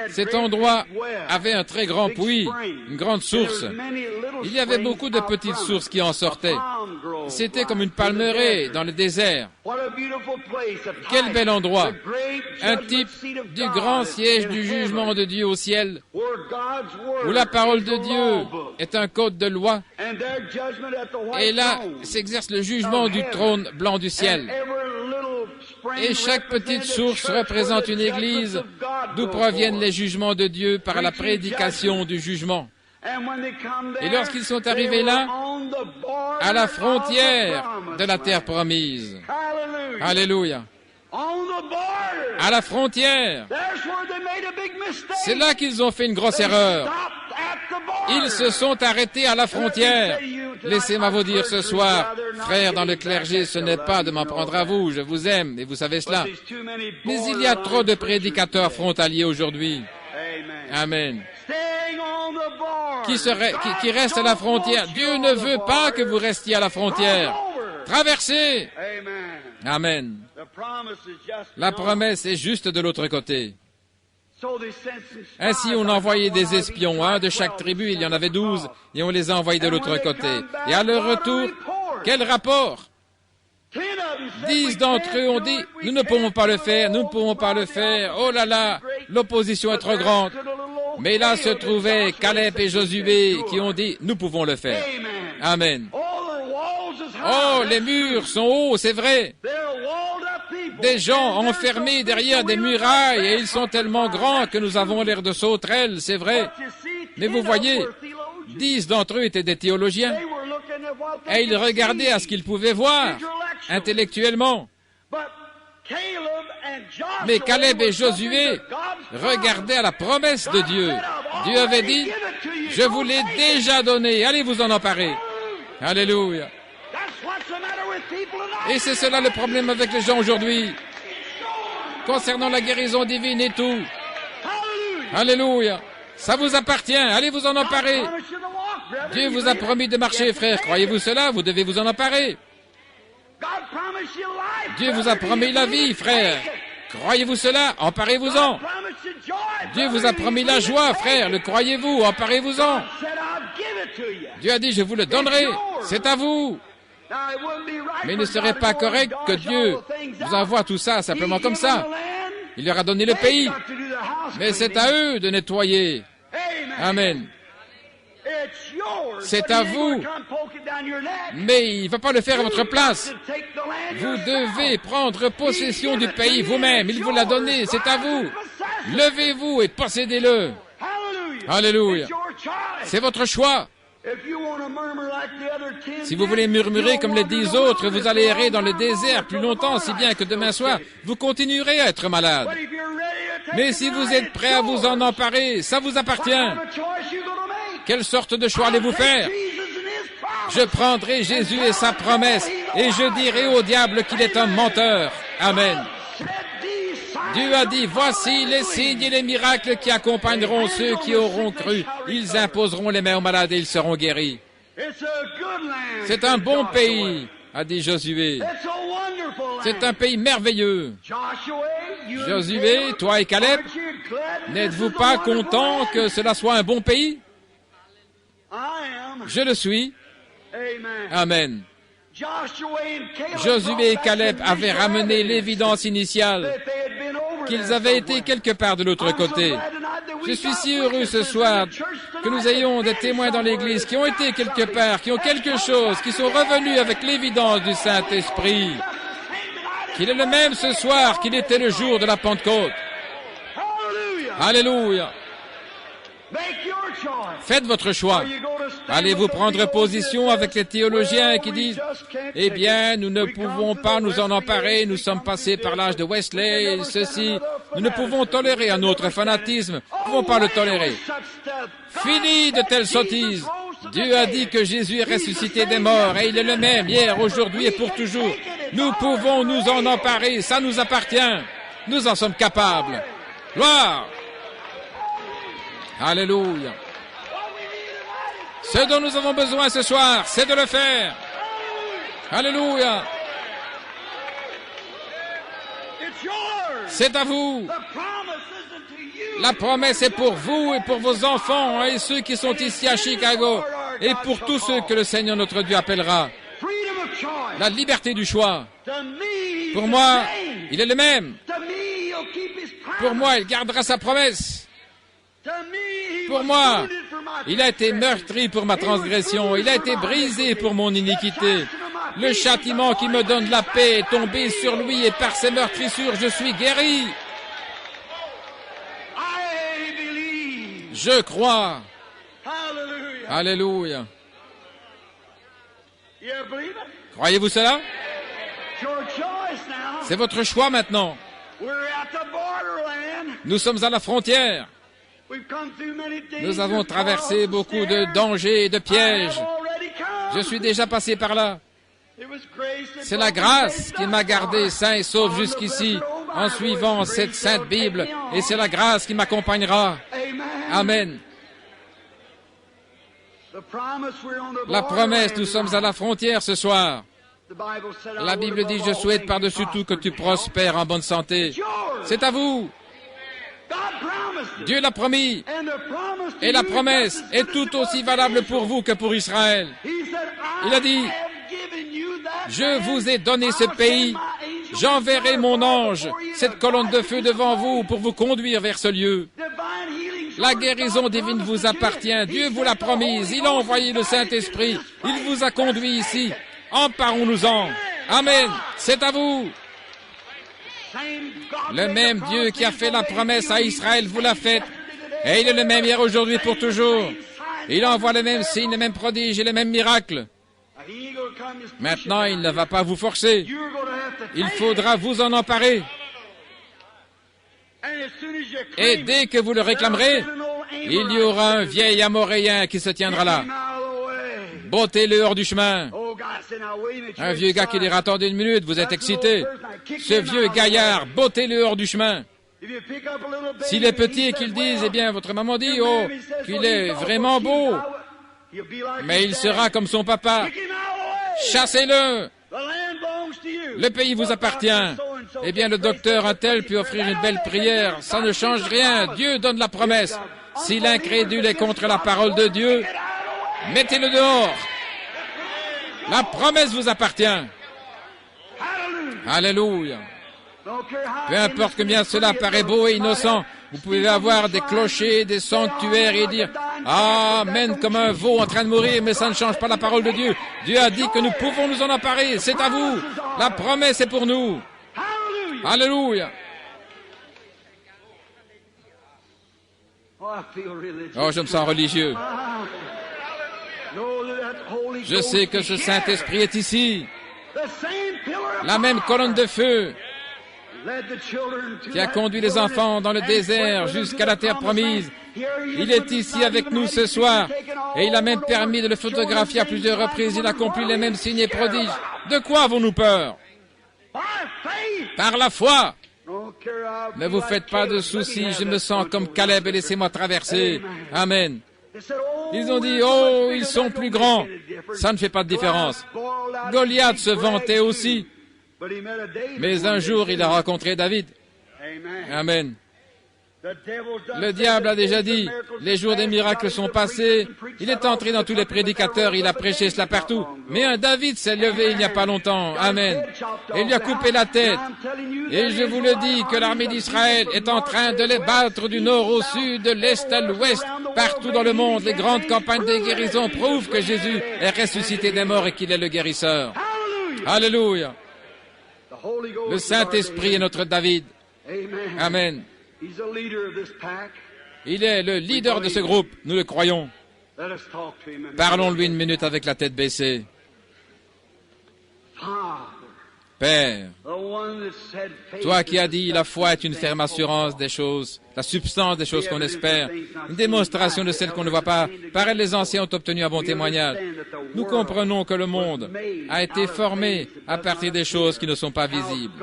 Speaker 1: Cet endroit avait un très grand puits, une grande source. Il y avait beaucoup de petites sources qui en sortaient. C'était comme une palmeraie dans le désert. Quel bel endroit! Un type du grand siège du jugement de Dieu au ciel, où la parole de Dieu est un code de loi. Et là s'exerce le jugement du trône blanc du ciel. Et chaque petite source représente une église d'où proviennent les jugements de Dieu par la prédication du jugement. Et lorsqu'ils sont arrivés là, à la frontière de la terre promise, Alléluia, à la frontière, c'est là qu'ils ont fait une grosse erreur. Ils se sont arrêtés à la frontière. Laissez-moi vous dire ce soir, frères dans le clergé, ce n'est pas de m'en prendre à vous, je vous aime, et vous savez cela. Mais il y a trop de prédicateurs frontaliers aujourd'hui. Amen. Qui restent à la frontière. Dieu ne veut pas que vous restiez à la frontière. Traversez. Amen. La promesse est juste de l'autre côté. Ainsi, on envoyait des espions, un de chaque tribu, il y en avait 12, et on les a envoyés de l'autre côté. Et à leur retour, quel rapport? 10 d'entre eux ont dit, nous ne pouvons pas le faire, nous ne pouvons pas le faire, oh là là, l'opposition est trop grande. Mais là se trouvaient Caleb et Josué qui ont dit, nous pouvons le faire. Amen. Oh, les murs sont hauts, c'est vrai. Des gens enfermés derrière des murailles et ils sont tellement grands que nous avons l'air de sauterelles, c'est vrai. Mais vous voyez, 10 d'entre eux étaient des théologiens et ils regardaient à ce qu'ils pouvaient voir intellectuellement. Mais Caleb et Josué regardaient à la promesse de Dieu. Dieu avait dit, je vous l'ai déjà donné, allez vous en emparer. Alléluia. Et c'est cela le problème avec les gens aujourd'hui. Concernant la guérison divine et tout. Alléluia. Ça vous appartient. Allez vous en emparer. Dieu vous a promis de marcher, frère. Croyez-vous cela? Vous devez vous en emparer. Dieu vous a promis la vie, frère. Croyez-vous cela? Emparez-vous-en. Dieu vous a promis la joie, frère. Le croyez-vous? Emparez-vous-en. Dieu a dit, je vous le donnerai. C'est à vous. Mais il ne serait pas correct que Dieu vous envoie tout ça simplement comme ça. Il leur a donné le pays. Mais c'est à eux de nettoyer. Amen. C'est à vous. Mais il ne va pas le faire à votre place. Vous devez prendre possession du pays vous-même. Il vous l'a donné. C'est à vous. Levez-vous et possédez-le. Alléluia. C'est votre choix. Si vous voulez murmurer comme les 10 autres, vous allez errer dans le désert plus longtemps, si bien que demain soir, vous continuerez à être malade. Mais si vous êtes prêt à vous en emparer, ça vous appartient. Quelle sorte de choix allez-vous faire? Je prendrai Jésus et sa promesse, et je dirai au diable qu'il est un menteur. Amen. Dieu a dit, voici les signes et les miracles qui accompagneront ceux qui auront cru. Ils imposeront les mains aux malades et ils seront guéris. C'est un bon pays, a dit Josué. C'est un pays merveilleux. Josué, toi et Caleb, n'êtes-vous pas contents que cela soit un bon pays? Je le suis. Amen. Josué et Caleb avaient ramené l'évidence initiale qu'ils avaient été quelque part de l'autre côté. Je suis si heureux ce soir que nous ayons des témoins dans l'Église qui ont été quelque part, qui ont quelque chose, qui sont revenus avec l'évidence du Saint-Esprit. Qu'il est le même ce soir qu'il était le jour de la Pentecôte. Alléluia. Faites votre choix. Allez-vous prendre position avec les théologiens qui disent « Eh bien, nous ne pouvons pas nous en emparer, nous sommes passés par l'âge de Wesley, ceci, nous ne pouvons tolérer un autre fanatisme, nous ne pouvons pas le tolérer. » Fini de telles sottises. Dieu a dit que Jésus est ressuscité des morts et il est le même hier, aujourd'hui et pour toujours. Nous pouvons nous en emparer, ça nous appartient. Nous en sommes capables. Gloire! Alléluia. Ce dont nous avons besoin ce soir, c'est de le faire. Alléluia. C'est à vous. La promesse est pour vous et pour vos enfants et ceux qui sont ici à Chicago et pour tous ceux que le Seigneur notre Dieu appellera. La liberté du choix. Pour moi, il est le même. Pour moi, il gardera sa promesse. Pour moi, il a été meurtri pour ma transgression, il a été brisé pour mon iniquité. Le châtiment qui me donne la paix est tombé sur lui et par ses meurtrissures, je suis guéri. Je crois. Alléluia. Croyez-vous cela? C'est votre choix maintenant. Nous sommes à la frontière. Nous avons traversé beaucoup de dangers et de pièges. Je suis déjà passé par là. C'est la grâce qui m'a gardé sain et sauf jusqu'ici en suivant cette sainte Bible et c'est la grâce qui m'accompagnera. Amen. La promesse, nous sommes à la frontière ce soir. La Bible dit, je souhaite par-dessus tout que tu prospères en bonne santé. C'est à vous. Dieu l'a promis, et la promesse est tout aussi valable pour vous que pour Israël. Il a dit, je vous ai donné ce pays, j'enverrai mon ange, cette colonne de feu devant vous pour vous conduire vers ce lieu. La guérison divine vous appartient, Dieu vous l'a promise, il a envoyé le Saint-Esprit, il vous a conduit ici, emparons-nous-en. Amen, c'est à vous. Le même Dieu qui a fait la promesse à Israël vous l'a faite. Et il est le même hier, aujourd'hui, pour toujours. Il envoie les mêmes signes, les mêmes prodiges et les mêmes miracles. Maintenant, il ne va pas vous forcer. Il faudra vous en emparer. Et dès que vous le réclamerez, il y aura un vieil Amoréen qui se tiendra là. Bottez-le hors du chemin. Un vieux gars qui dira, attendez une minute, vous êtes excité. Ce vieux gaillard, bottez-le hors du chemin. S'il est petit et qu'il dise, eh bien, votre maman dit, oh, qu'il est vraiment beau, mais il sera comme son papa. Chassez-le. Le pays vous appartient. Eh bien, le docteur a-t-elle pu offrir une belle prière? Ça ne change rien. Dieu donne la promesse. Si l'incrédule est contre la parole de Dieu, mettez-le dehors. La promesse vous appartient. Alléluia. Peu importe combien cela paraît beau et innocent, vous pouvez avoir des clochers, des sanctuaires et dire « Amen » comme un veau en train de mourir, mais ça ne change pas la parole de Dieu. Dieu a dit que nous pouvons nous en emparer. C'est à vous. La promesse est pour nous. Alléluia. Oh, je me sens religieux. Je sais que ce Saint-Esprit est ici. La même colonne de feu qui a conduit les enfants dans le désert jusqu'à la terre promise. Il est ici avec nous ce soir et il a même permis de le photographier à plusieurs reprises. Il accomplit les mêmes signes et prodiges. De quoi avons-nous peur? Par la foi. Ne vous faites pas de soucis, je me sens comme Caleb et laissez-moi traverser. Amen. Ils ont dit, oh, ils sont plus grands. Ça ne fait pas de différence. Goliath se vantait aussi. Mais un jour, il a rencontré David. Amen. Le diable a déjà dit, les jours des miracles sont passés. Il est entré dans tous les prédicateurs, il a prêché cela partout. Mais un David s'est levé il n'y a pas longtemps. Amen. Et il lui a coupé la tête. Et je vous le dis que l'armée d'Israël est en train de les battre du nord au sud, de l'est à l'ouest, partout dans le monde. Les grandes campagnes de guérison prouvent que Jésus est ressuscité des morts et qu'il est le guérisseur. Alléluia. Le Saint-Esprit est notre David. Amen. Il est le leader de ce groupe, nous le croyons. Parlons-lui une minute avec la tête baissée. Père, toi qui as dit la foi est une ferme assurance des choses, la substance des choses qu'on espère, une démonstration de celles qu'on ne voit pas. Par elle, les anciens ont obtenu un bon témoignage. Nous comprenons que le monde a été formé à partir des choses qui ne sont pas visibles.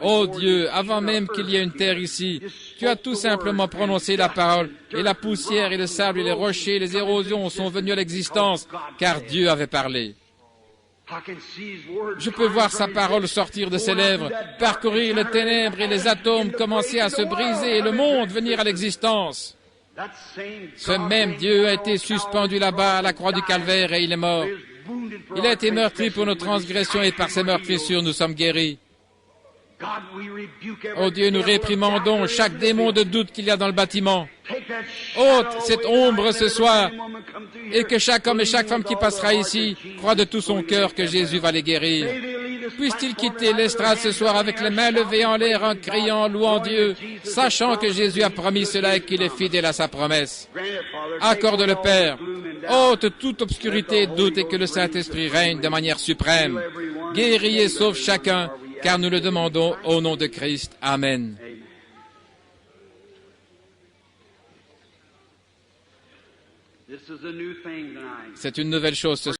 Speaker 1: Oh Dieu, avant même qu'il y ait une terre ici, tu as tout simplement prononcé la parole, et la poussière et le sable et les rochers et les érosions sont venus à l'existence, car Dieu avait parlé. Je peux voir sa parole sortir de ses lèvres, parcourir les ténèbres et les atomes commencer à se briser et le monde venir à l'existence. Ce même Dieu a été suspendu là-bas à la croix du calvaire et il est mort. Il a été meurtri pour nos transgressions et par ses meurtrissures nous sommes guéris. Oh Dieu, nous réprimandons chaque démon de doute qu'il y a dans le bâtiment. Ôte cette ombre ce soir et que chaque homme et chaque femme qui passera ici croit de tout son cœur que Jésus va les guérir. Puisse-t-il quitter l'estrade ce soir avec les mains levées en l'air en criant, louant Dieu, sachant que Jésus a promis cela et qu'il est fidèle à sa promesse. Accorde le Père, ôte toute obscurité et doute et que le Saint-Esprit règne de manière suprême. Guéris et sauve chacun, car nous le demandons au nom de Christ. Amen. C'est une nouvelle chose ce